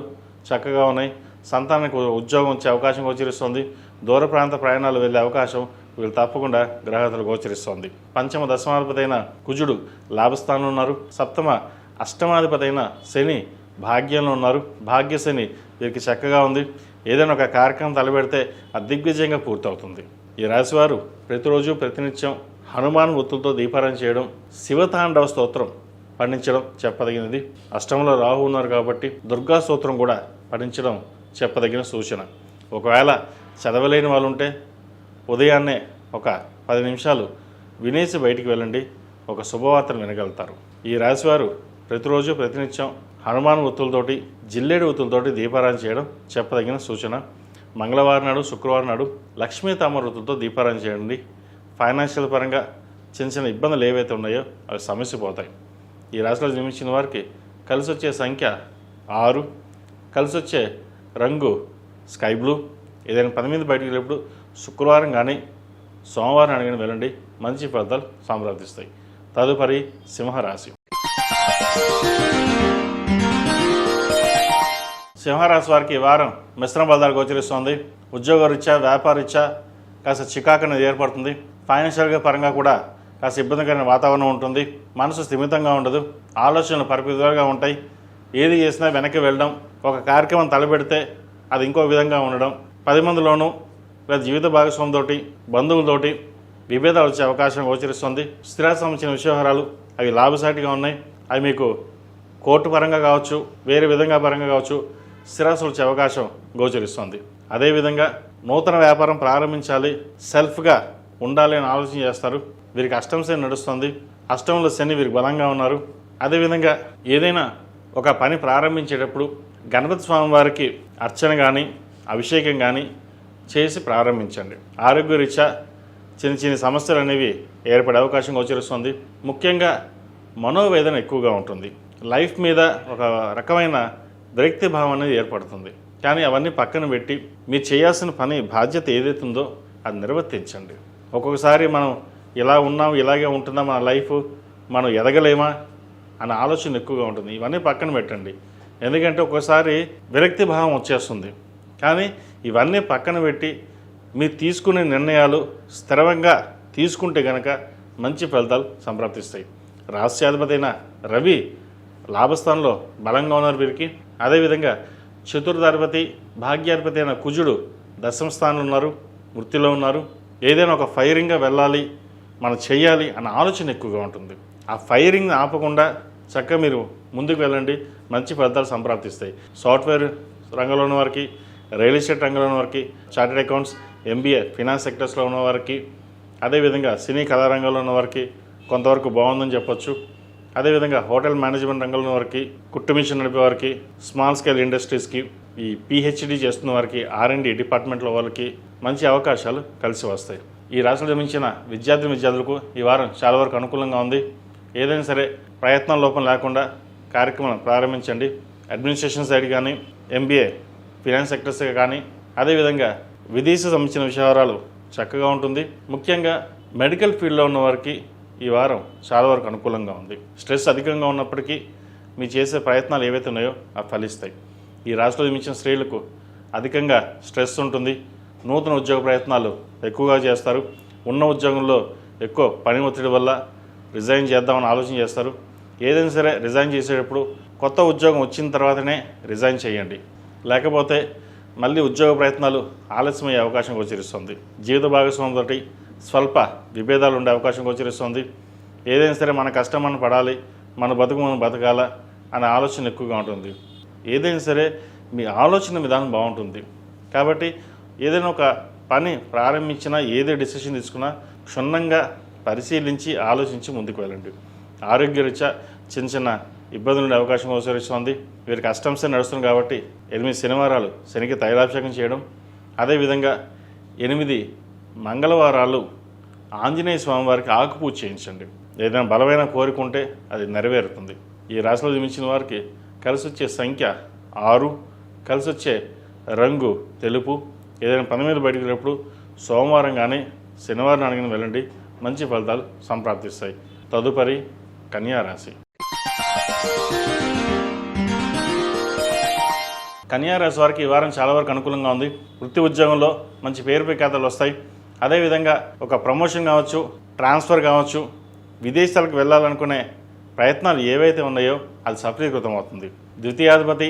చక్కగా ఉన్నాయి. సంతానానికి ఉద్యోగం వచ్చే అవకాశం గోచరిస్తుంది. దూర ప్రాంత ప్రయాణాలు వెళ్ళే అవకాశం వీళ్ళు తప్పకుండా గ్రహతులు గోచరిస్తోంది. పంచమ దశమాధిపతి అయిన కుజుడు లాభస్థానంలో ఉన్నారు. సప్తమ అష్టమాధిపతి అయిన శని భాగ్యంలో ఉన్నారు. భాగ్య శని వీరికి చక్కగా ఉంది. ఏదైనా ఒక కార్యక్రమం తలపెడితే అది దిగ్విజయంగా పూర్తవుతుంది. ఈ రాశివారు ప్రతిరోజు ప్రతినిత్యం హనుమాన్ ఒత్తులతో దీపారాయణ చేయడం, శివతాండవ స్తోత్రం పఠించడం చెప్పదగినది. అష్టంలో రాహు ఉన్నారు కాబట్టి దుర్గా స్తోత్రం కూడా పఠించడం చెప్పదగిన సూచన. ఒకవేళ చదవలేని వాళ్ళు ఉంటే ఉదయాన్నే ఒక 10 నిమిషాలు వినేసి బయటికి వెళ్ళండి, ఒక శుభవార్తను వినగలుగుతారు. ఈ రాశివారు ప్రతిరోజు ప్రతినిత్యం హనుమాన్ ఒత్తులతోటి, జిల్లేడు ఒత్తులతోటి దీపారాయణ చేయడం చెప్పదగిన సూచన. మంగళవారం నాడు, శుక్రవారం నాడు లక్ష్మీ తామర ఒత్తులతో దీపారాయణ చేయండి. ఫైనాన్షియల్ పరంగా చిన్న చిన్న ఇబ్బందులు ఏవైతే ఉన్నాయో అవి సమస్యపోతాయి. ఈ రాశిలో జన్మించిన వారికి కలిసి వచ్చే సంఖ్య 6, కలిసి వచ్చే రంగు స్కై బ్లూ. ఏదైనా పని మీద బయటికి వెళ్ళినప్పుడు శుక్రవారం కానీ సోమవారం కానీ వెళ్ళండి, మంచి ఫలితాలు సంప్రాప్తిస్తాయి. తదుపరి సింహరాశి. సింహరాశి వారికి ఈ వారం మిశ్రమ ఫలితాలు గోచరిస్తోంది. ఉద్యోగరీత్యా వ్యాపారరీత్యా కాస్త చికాకు అనేది ఏర్పడుతుంది. ఫైనాన్షియల్గా పరంగా కూడా కాస్త ఇబ్బందికరమైన వాతావరణం ఉంటుంది. మనసు స్థిమితంగా ఉండదు, ఆలోచనలు పరిమితంగా ఉంటాయి. ఏది చేసినా వెనక్కి వెళ్ళడం, ఒక కార్యక్రమం తలపెడితే అది ఇంకో విధంగా ఉండడం, 10 మందిలోనూ లేదా జీవిత భాగస్వామితోటి బంధువులతోటి విభేదాలు వచ్చే అవకాశం గోచరిస్తుంది. స్థిరాస్తి సంబంధించిన విషయాలు అవి లాభసాటిగా ఉన్నాయి. అవి మీకు కోర్టు పరంగా కావచ్చు, వేరే విధంగా పరంగా కావచ్చు, స్థిరాస్తులు వచ్చే అవకాశం గోచరిస్తుంది. అదేవిధంగా నూతన వ్యాపారం ప్రారంభించాలి, సెల్ఫ్గా ఉండాలి అని ఆలోచన చేస్తారు. వీరికి అష్టమ శని నడుస్తుంది. అష్టంలో శని వీరికి బలంగా ఉన్నారు. అదేవిధంగా ఏదైనా ఒక పని ప్రారంభించేటప్పుడు గణపతి స్వామి వారికి అర్చన కానీ అభిషేకం కానీ చేసి ప్రారంభించండి. ఆరోగ్యరీత్యా చిన్న చిన్న సమస్యలు అనేవి ఏర్పడే అవకాశం గోచరిస్తుంది. ముఖ్యంగా మనోవేదన ఎక్కువగా ఉంటుంది. లైఫ్ మీద ఒక రకమైన విరక్తి భావం అనేది ఏర్పడుతుంది. కానీ అవన్నీ పక్కన పెట్టి మీరు చేయాల్సిన పని బాధ్యత ఏదైతే ఉందో అది నిర్వర్తించండి. ఒక్కొక్కసారి మనం ఇలా ఉన్నాం, ఇలాగే ఉంటుందా మన లైఫ్, మనం ఎదగలేమా అనే ఆలోచన ఎక్కువగా ఉంటుంది. ఇవన్నీ పక్కన పెట్టండి. ఎందుకంటే ఒక్కోసారి విరక్తి భావం వచ్చేస్తుంది. కానీ ఇవన్నీ పక్కన పెట్టి మీరు తీసుకునే నిర్ణయాలు స్థిరంగా తీసుకుంటే కనుక మంచి ఫలితాలు సంప్రాప్తిస్తాయి. రాష్ట్రాధిపతి అయిన రవి లాభస్థానంలో బలంగా ఉన్నారు వీరికి. అదేవిధంగా చతుర్థాధిపతి భాగ్యాధిపతి అయిన కుజుడు దశమ స్థానంలో ఉన్నారు, వృత్తిలో ఉన్నారు. ఏదైనా ఒక ఫైరింగ్గా వెళ్ళాలి, మనం చేయాలి అన్న ఆలోచన ఎక్కువగా ఉంటుంది. ఆ ఫైరింగ్ని ఆపకుండా చక్కగా మీరు ముందుకు వెళ్ళండి, మంచి ఫలితాలు సంప్రాప్తిస్తాయి. సాఫ్ట్వేర్ రంగంలో ఉన్న వారికి, రియల్ ఎస్టేట్ రంగంలో ఉన్న వారికి, చార్టెడ్ అకౌంట్స్, ఎంబీఏ, ఫినాన్స్ సెక్టర్స్లో ఉన్న వారికి, అదేవిధంగా సినీ కళారంగంలో ఉన్న వారికి కొంతవరకు బాగుందని చెప్పొచ్చు. అదేవిధంగా హోటల్ మేనేజ్మెంట్ రంగంలో ఉన్న వారికి, కుట్టు మిషన్ నడిపే వారికి, స్మాల్ స్కేల్ ఇండస్ట్రీస్కి, ఈ పిహెచ్డి చేస్తున్న వారికి, R&D డిపార్ట్మెంట్లో వాళ్ళకి మంచి అవకాశాలు కలిసి వస్తాయి. ఈ రాశిలో జన్మించిన విద్యార్థులకు ఈ వారం చాలా వరకు అనుకూలంగా ఉంది. ఏదైనా సరే ప్రయత్నం లోపం లేకుండా కార్యక్రమం ప్రారంభించండి. అడ్మినిస్ట్రేషన్ సైడ్ కానీ, ఎంబీఏ, ఫినాన్స్ సెక్టర్స్ కానీ, అదేవిధంగా విదేశీ సంబంధించిన విషయాలు చక్కగా ఉంటుంది. ముఖ్యంగా మెడికల్ ఫీల్డ్లో ఉన్న వారికి ఈ వారం చాలా వరకు అనుకూలంగా ఉంది. స్ట్రెస్ అధికంగా ఉన్నప్పటికీ మీరు చేసే ప్రయత్నాలు ఏవైతే ఉన్నాయో అవి ఫలిస్తాయి. ఈ రాశిలో జన్మించిన స్త్రీలకు అధికంగా స్ట్రెస్ ఉంటుంది. నూతన ఉద్యోగ ప్రయత్నాలు ఎక్కువగా చేస్తారు. ఉన్న ఉద్యోగంలో ఎక్కువ పని ఒత్తిడి వల్ల రిజైన్ చేద్దామని ఆలోచన చేస్తారు. ఏదైనా సరే రిజైన్ చేసేటప్పుడు కొత్త ఉద్యోగం వచ్చిన తర్వాతనే రిజైన్ చేయండి, లేకపోతే మళ్ళీ ఉద్యోగ ప్రయత్నాలు ఆలస్యమయ్యే అవకాశం గోచరిస్తుంది. జీవిత భాగస్వామితోటి స్వల్ప విభేదాలు ఉండే అవకాశం గోచరిస్తుంది. ఏదైనా సరే మన కష్టం మనం పడాలి, మన బతుకు మనం బతకాలా అనే ఆలోచన ఎక్కువగా ఉంటుంది. ఏదైనా సరే మీ ఆలోచన విధానం బాగుంటుంది. కాబట్టి ఏదైనా ఒక పని ప్రారంభించినా, ఏదే డెసిషన్ తీసుకున్నా క్షుణ్ణంగా పరిశీలించి ఆలోచించి ముందుకు వెళ్ళండి. ఆరోగ్యరీత్యా చిన్న చిన్న ఇబ్బందులు ఉండే అవకాశం గోచరిస్తుంది. వీరికి అష్టమ శని నడుస్తుంది కాబట్టి 8 శనివారాలు శనికి తైలాభిషేకం చేయడం, అదేవిధంగా 8 మంగళవారాలు ఆంజనేయ స్వామి వారికి ఆకుపూజ చేయించండి. ఏదైనా బలమైన కోరిక ఉంటే అది నెరవేరుతుంది. ఈ రాశిలో జన్మించిన వారికి కలిసి వచ్చే సంఖ్య 6, కలిసి వచ్చే రంగు తెలుపు. ఏదైనా పని మీద బయటకు వెళ్ళినప్పుడు సోమవారం కానీ శనివారం అడిగిన వెళ్ళండి, మంచి ఫలితాలు సంప్రాప్తిస్తాయి. తదుపరి కన్యారాశి. కన్యారాశి వారికి ఈ వారం చాలా వరకు అనుకూలంగా ఉంది. వృత్తి ఉద్యోగంలో మంచి పేరు ప్రఖ్యాతలు వస్తాయి. అదేవిధంగా ఒక ప్రమోషన్ కావచ్చు, ట్రాన్స్ఫర్ కావచ్చు, విదేశాలకు వెళ్ళాలనుకునే ప్రయత్నాలు ఏవైతే ఉన్నాయో అది సఫలీకృతం అవుతుంది. ద్వితీయాధిపతి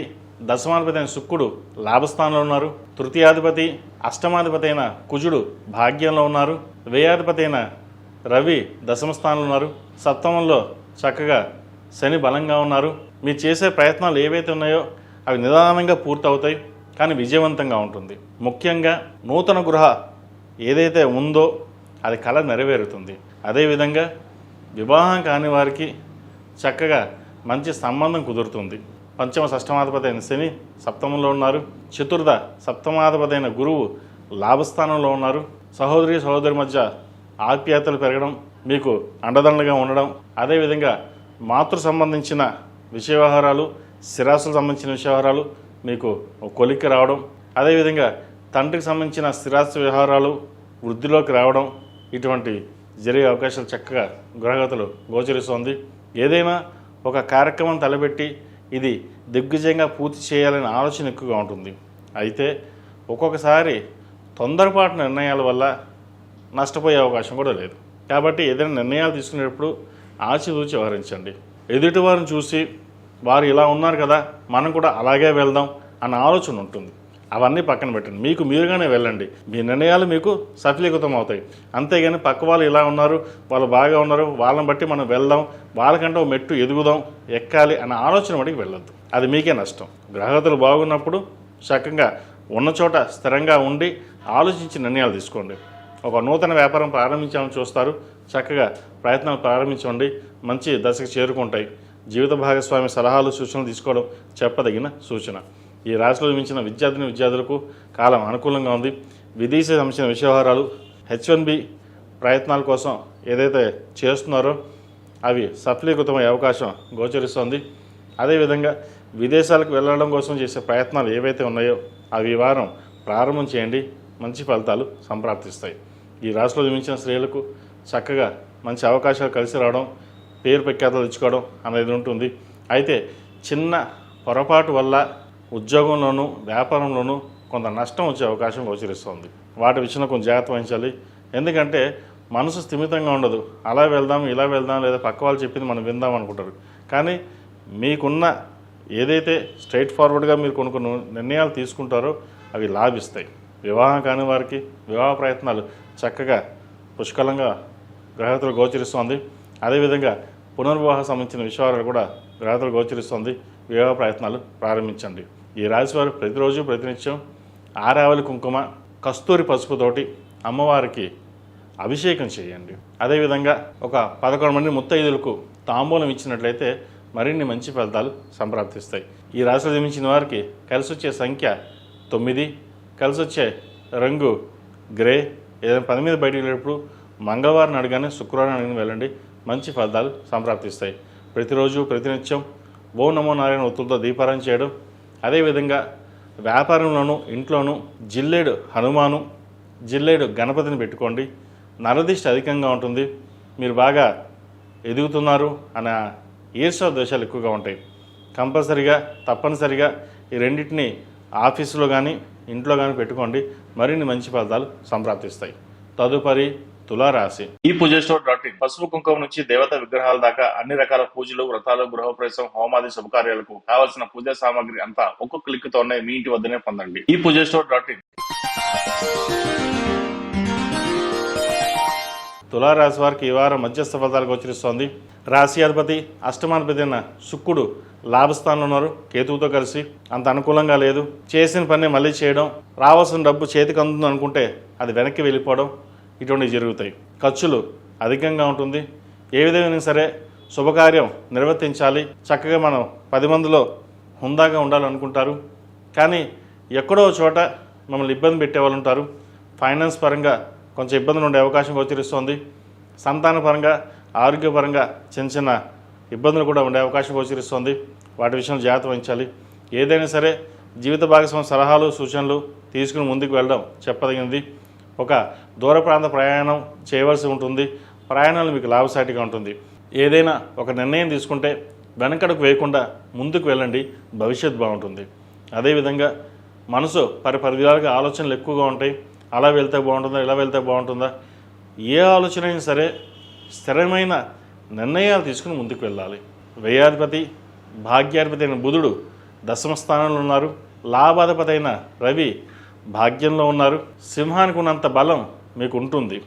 దశమాధిపతి అయిన శుక్రుడు లాభస్థానంలో ఉన్నారు. తృతీయాధిపతి అష్టమాధిపతి అయిన కుజుడు భాగ్యంలో ఉన్నారు. వ్యయాధిపతి అయిన రవి దశమ స్థానంలో ఉన్నారు. సప్తమంలో చక్కగా శని బలంగా ఉన్నారు. మీరు చేసే ప్రయత్నాలు ఏవైతే ఉన్నాయో అవి నిదానంగా పూర్తవుతాయి, కానీ విజయవంతంగా ఉంటుంది. ముఖ్యంగా నూతన గృహ ఏదైతే ఉందో అది కళ నెరవేరుతుంది. అదేవిధంగా వివాహం కాని వారికి చక్కగా మంచి సంబంధం కుదురుతుంది. పంచమ షష్టమాధిపతి అయిన శని సప్తమంలో ఉన్నారు. చతుర్థ సప్తమాధిపతి అయిన గురువు లాభస్థానంలో ఉన్నారు. సహోదరి మధ్య ఆప్యాయతలు పెరగడం, మీకు అండదండగా ఉండడం, అదేవిధంగా మాతృ సంబంధించిన విషయ వ్యవహారాలు, స్థిరాస్తులకు సంబంధించిన విషయ వ్యవహారాలు మీకు ఒక కొలిక్కి రావడం, అదేవిధంగా తండ్రికి సంబంధించిన స్థిరాస్తి వ్యవహారాలు వృద్ధిలోకి రావడం, ఇటువంటి జరిగే అవకాశాలు చక్కగా గ్రహగతులు గోచరిస్తోంది. ఏదైనా ఒక కార్యక్రమం తలపెట్టి ఇది దిగ్విజయంగా పూర్తి చేయాలనే ఆలోచన ఎక్కువగా ఉంటుంది. అయితే ఒక్కొక్కసారి తొందరపాటు నిర్ణయాల వల్ల నష్టపోయే అవకాశం కూడా లేదు. కాబట్టి ఏదైనా నిర్ణయాలు తీసుకునేటప్పుడు ఆచితూచి వ్యవహరించండి. ఎదుటివారిని చూసి వారు ఇలా ఉన్నారు కదా, మనం కూడా అలాగే వెళ్దాం అన్న ఆలోచన ఉంటుంది. అవన్నీ పక్కన పెట్టండి, మీకు మీరుగానే వెళ్ళండి. మీ నిర్ణయాలు మీకు సఫలీకృతం అవుతాయి. అంతేగాని పక్క వాళ్ళు ఇలా ఉన్నారు, వాళ్ళు బాగా ఉన్నారు, వాళ్ళని బట్టి మనం వెళ్దాం, వాళ్ళకంటే ఒక మెట్టు ఎదుగుదాం, ఎక్కాలి అన్న ఆలోచన బట్టి వెళ్ళొద్దు. అది మీకే నష్టం. గ్రహగతులు బాగున్నప్పుడు చక్కగా ఉన్న చోట స్థిరంగా ఉండి ఆలోచించి నిర్ణయాలు తీసుకోండి. ఒక నూతన వ్యాపారం ప్రారంభించాలని చూస్తారు, చక్కగా ప్రయత్నాలు ప్రారంభించండి, మంచి దశకు చేరుకుంటాయి. జీవిత భాగస్వామి సలహాలు సూచనలు తీసుకోవడం చెప్పదగిన సూచన. ఈ రాశిలో మించిన విద్యార్థులకు కాలం అనుకూలంగా ఉంది. విదేశీ సంబంధించిన వ్యవహారాలు, H1B ప్రయత్నాల కోసం ఏదైతే చేస్తున్నారో అవి సఫలీకృతమయ్యే అవకాశం గోచరిస్తోంది. అదేవిధంగా విదేశాలకు వెళ్ళడం కోసం చేసే ప్రయత్నాలు ఏవైతే ఉన్నాయో అవి ఈ వారం ప్రారంభం చేయండి, మంచి ఫలితాలు సంప్రాప్తిస్తాయి. ఈ రాశిలో జన్మించిన స్త్రీలకు చక్కగా మంచి అవకాశాలు కలిసి రావడం, పేరు ప్రఖ్యాతలు తెచ్చుకోవడం అనేది ఉంటుంది. అయితే చిన్న పొరపాటు వల్ల ఉద్యోగంలోనూ వ్యాపారంలోనూ కొంత నష్టం వచ్చే అవకాశం గోచరిస్తుంది. వాటి విషయంలో కొంచెం జాగ్రత్త వహించాలి. ఎందుకంటే మనసు స్థిమితంగా ఉండదు. అలా వెళ్దాం, ఇలా వెళ్దాం, లేదా పక్క వాళ్ళు చెప్పింది మనం విందాం అనుకుంటారు. కానీ మీకున్న ఏదైతే స్ట్రైట్ ఫార్వర్డ్గా మీరు కొన్ని నిర్ణయాలు తీసుకుంటారో అవి లాభిస్తాయి. వివాహం కాని వారికి వివాహ ప్రయత్నాలు చక్కగా పుష్కలంగా గ్రహగతులు గోచరిస్తోంది. అదేవిధంగా పునర్వివాహ సంబంధించిన విషయాలు కూడా గ్రహగతులు గోచరిస్తోంది. వివాహ ప్రయత్నాలు ప్రారంభించండి. ఈ రాశి వారు ప్రతిరోజు ప్రతినిత్యం ఆరావళి కుంకుమ, కస్తూరి పసుపుతోటి అమ్మవారికి అభిషేకం చేయండి. అదేవిధంగా ఒక 11 మంది ముత్తైదులకు తాంబూలం ఇచ్చినట్లయితే మరిన్ని మంచి ఫలితాలు సంప్రాప్తిస్తాయి. ఈ రాశిలో జన్మించిన వారికి కలిసి వచ్చే సంఖ్య 9, కలిసి వచ్చే రంగు గ్రే. ఏదైనా పని మీద బయటికి వెళ్ళేటప్పుడు మంగళవారం అడగానే శుక్రవారం అడిగిన వెళ్ళండి, మంచి ఫలితాలు సంప్రాప్తిస్తాయి. ప్రతిరోజు ప్రతినిత్యం ఓం నమో నారాయణ ఒత్తులతో దీపారాయణ చేయడం, అదేవిధంగా వ్యాపారంలోనూ ఇంట్లోనూ జిల్లేడు హనుమాను, జిల్లేడు గణపతిని పెట్టుకోండి. నరదిష్టి అధికంగా ఉంటుంది. మీరు బాగా ఎదుగుతున్నారు అన్న ఈర్ష్య దోషాలు ఎక్కువగా ఉంటాయి. కంపల్సరిగా తప్పనిసరిగా ఈ రెండింటిని ఆఫీసులో కానీ ఇంట్లో కానీ పెట్టుకోండి, మరిన్ని మంచి ఫలితాలు సంప్రాప్తిస్తాయి. తదుపరి తులారాశి. ఈ పూజస్టోర్.in పసుపు కుంకుమ నుంచి దేవత విగ్రహాల దాకా అన్ని రకాల పూజలు, వ్రతాలు, గృహప్రవేశం, హోమాది శుభకార్యాలకు కావలసిన పూజా సామాగ్రి అంతా ఒక్కొక్క క్లిక్తోనే మీ ఇంటి వద్దనే పొందండి. ఈ పూజస్టోర్.in. తులారాశి వారికి ఈ వారం మధ్యస్థ ఫలితాలు గోచరిస్తోంది. రాశి అధిపతి అష్టమాధిపతి అయిన శుక్రుడు లాభస్థానంలో ఉన్నారు, కేతువుతో కలిసి. అంత అనుకూలంగా లేదు. చేసిన పని మళ్ళీ చేయడం, రావాల్సిన డబ్బు చేతికి అందుతుంది అనుకుంటే అది వెనక్కి వెళ్ళిపోవడం, ఇటువంటివి జరుగుతాయి. ఖర్చులు అధికంగా ఉంటుంది. ఏ విధంగా సరే శుభకార్యం నిర్వర్తించాలి, చక్కగా మనం 10 మందిలో హుందాగా ఉండాలనుకుంటారు. కానీ ఎక్కడో చోట మమ్మల్ని ఇబ్బంది పెట్టేవాళ్ళు ఉంటారు. ఫైనాన్స్ పరంగా కొంచెం ఇబ్బందులు ఉండే అవకాశం గోచరిస్తోంది. సంతాన పరంగా, ఆరోగ్యపరంగా చిన్న చిన్న ఇబ్బందులు కూడా ఉండే అవకాశం గోచరిస్తోంది. వాటి విషయంలో జాగ్రత్త వహించాలి. ఏదైనా సరే జీవిత భాగస్వామి సలహాలు సూచనలు తీసుకుని ముందుకు వెళ్ళడం చెప్పదగినది. ఒక దూర ప్రాంత ప్రయాణం చేయవలసి ఉంటుంది. ప్రయాణాలు మీకు లాభసాటిగా ఉంటుంది. ఏదైనా ఒక నిర్ణయం తీసుకుంటే వెనకడుగు వేయకుండా ముందుకు వెళ్ళండి, భవిష్యత్తు బాగుంటుంది. అదేవిధంగా మనసు పరిధిగా ఆలోచనలు ఎక్కువగా ఉంటాయి. అలా వెళ్తే బాగుంటుందా, ఇలా వెళ్తే బాగుంటుందా, ఏ ఆలోచన అయినా సరే స్థిరమైన నిర్ణయాలు తీసుకుని ముందుకు వెళ్ళాలి. వ్యయాధిపతి భాగ్యాధిపతి అయిన బుధుడు దశమ స్థానంలో ఉన్నారు. లాభాధిపతి అయిన రవి భాగ్యంలో ఉన్నారు. సింహానికి ఉన్నంత బలం మీకు ఉంటుంది,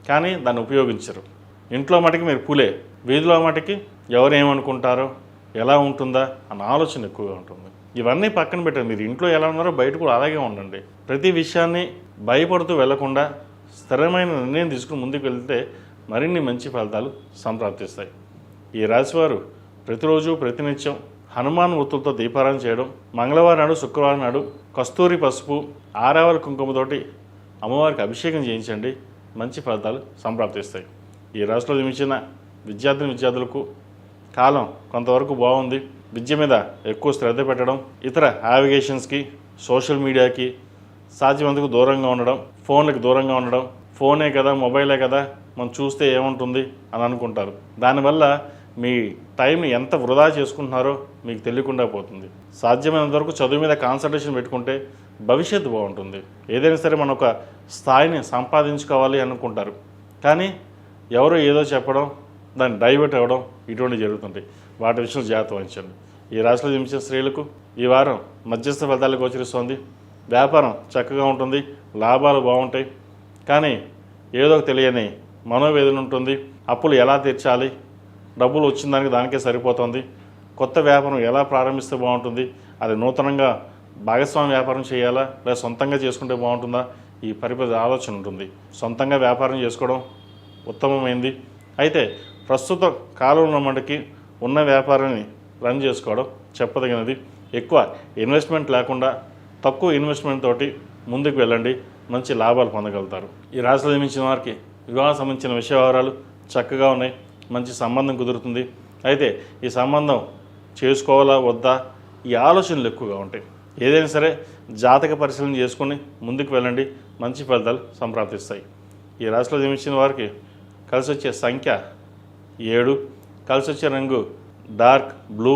కానీ దాన్ని ఉపయోగించరు. ఇంట్లో మటుకి మీరు పూలే, వీధిలో మటుకి ఎవరు ఏమనుకుంటారో, ఎలా ఉంటుందా అన్న ఆలోచన ఎక్కువగా ఉంటుంది. ఇవన్నీ పక్కన పెట్టండి. మీరు ఇంట్లో ఎలా ఉన్నారో బయట కూడా అలాగే ఉండండి. ప్రతి విషయాన్ని భయపడుతూ వెళ్లకుండా స్థిరమైన నిర్ణయం తీసుకుని ముందుకు వెళ్తే మరిన్ని మంచి ఫలితాలు సంప్రాప్తిస్తాయి. ఈ రాశివారు ప్రతిరోజు ప్రతినిత్యం హనుమాన్ ఒత్తులతో దీపారాయణ చేయడం, మంగళవారం నాడు, శుక్రవారం నాడు కస్తూరి పసుపు, ఆరావళి కుంకుమతోటి అమ్మవారికి అభిషేకం చేయించండి, మంచి ఫలితాలు సంప్రాప్తిస్తాయి. ఈ రాశిలో జన్మించిన విద్యార్థులకు కాలం కొంతవరకు బాగుంది. విద్య మీద ఎక్కువ శ్రద్ధ పెట్టడం, ఇతర నావిగేషన్స్కి, సోషల్ మీడియాకి సాధ్యమంతకు దూరంగా ఉండడం, ఫోన్లకు దూరంగా ఉండడం. ఫోనే కదా, మొబైలే కదా, మనం చూస్తే ఏముంటుంది అని అనుకుంటారు. దానివల్ల మీ టైంని ఎంత వృధా చేసుకుంటున్నారో మీకు తెలియకుండా పోతుంది. సాధ్యమైనంత వరకు చదువు మీద కాన్సన్ట్రేషన్ పెట్టుకుంటే భవిష్యత్తు బాగుంటుంది. ఏదైనా సరే మనం ఒక స్థాయిని సంపాదించుకోవాలి అనుకుంటారు, కానీ ఎవరో ఏదో చెప్పడం, దాన్ని డైవర్ట్ అవ్వడం ఇటువంటి జరుగుతుంటాయి. వాటి విషయంలో జాగ్రత్త వహించండి. ఈ రాశిలో జన్మించిన స్త్రీలకు ఈ వారం మధ్యస్థ ఫలితాలు గోచరిస్తోంది. వ్యాపారం చక్కగా ఉంటుంది, లాభాలు బాగుంటాయి, కానీ ఏదో తెలియని మనోవేదన ఉంటుంది. అప్పులు ఎలా తీర్చాలి, డబ్బులు వచ్చిన దానికే సరిపోతుంది, కొత్త వ్యాపారం ఎలా ప్రారంభిస్తే బాగుంటుంది, అది నూతనంగా భాగస్వామి వ్యాపారం చేయాలా లేదా సొంతంగా చేసుకుంటే బాగుంటుందా, ఈ పరిపరి ఆలోచన ఉంటుంది. సొంతంగా వ్యాపారం చేసుకోవడం ఉత్తమమైంది. అయితే ప్రస్తుత కాలంలో మనకి ఉన్న వ్యాపారాన్ని రన్ చేసుకోవడం చెప్పదగినది. ఎక్కువ ఇన్వెస్ట్మెంట్ లేకుండా తక్కువ ఇన్వెస్ట్మెంట్ తోటి ముందుకు వెళ్ళండి, మంచి లాభాలు పొందగలుగుతారు. ఈ రాశిలో జన్మించిన వారికి వివాహం సంబంధించిన విషయ వివరాలు చక్కగా ఉన్నాయి, మంచి సంబంధం కుదురుతుంది. అయితే ఈ సంబంధం చేసుకోవాలా వద్దా ఈ ఆలోచనలు ఎక్కువగా ఉంటాయి. ఏదైనా సరే జాతక పరిశీలన చేసుకుని ముందుకు వెళ్ళండి, మంచి ఫలితాలు సంప్రాప్తిస్తాయి. ఈ రాశిలో జన్మించిన వారికి కలిసి వచ్చే సంఖ్య 7, కలిసి వచ్చే రంగు డార్క్ బ్లూ.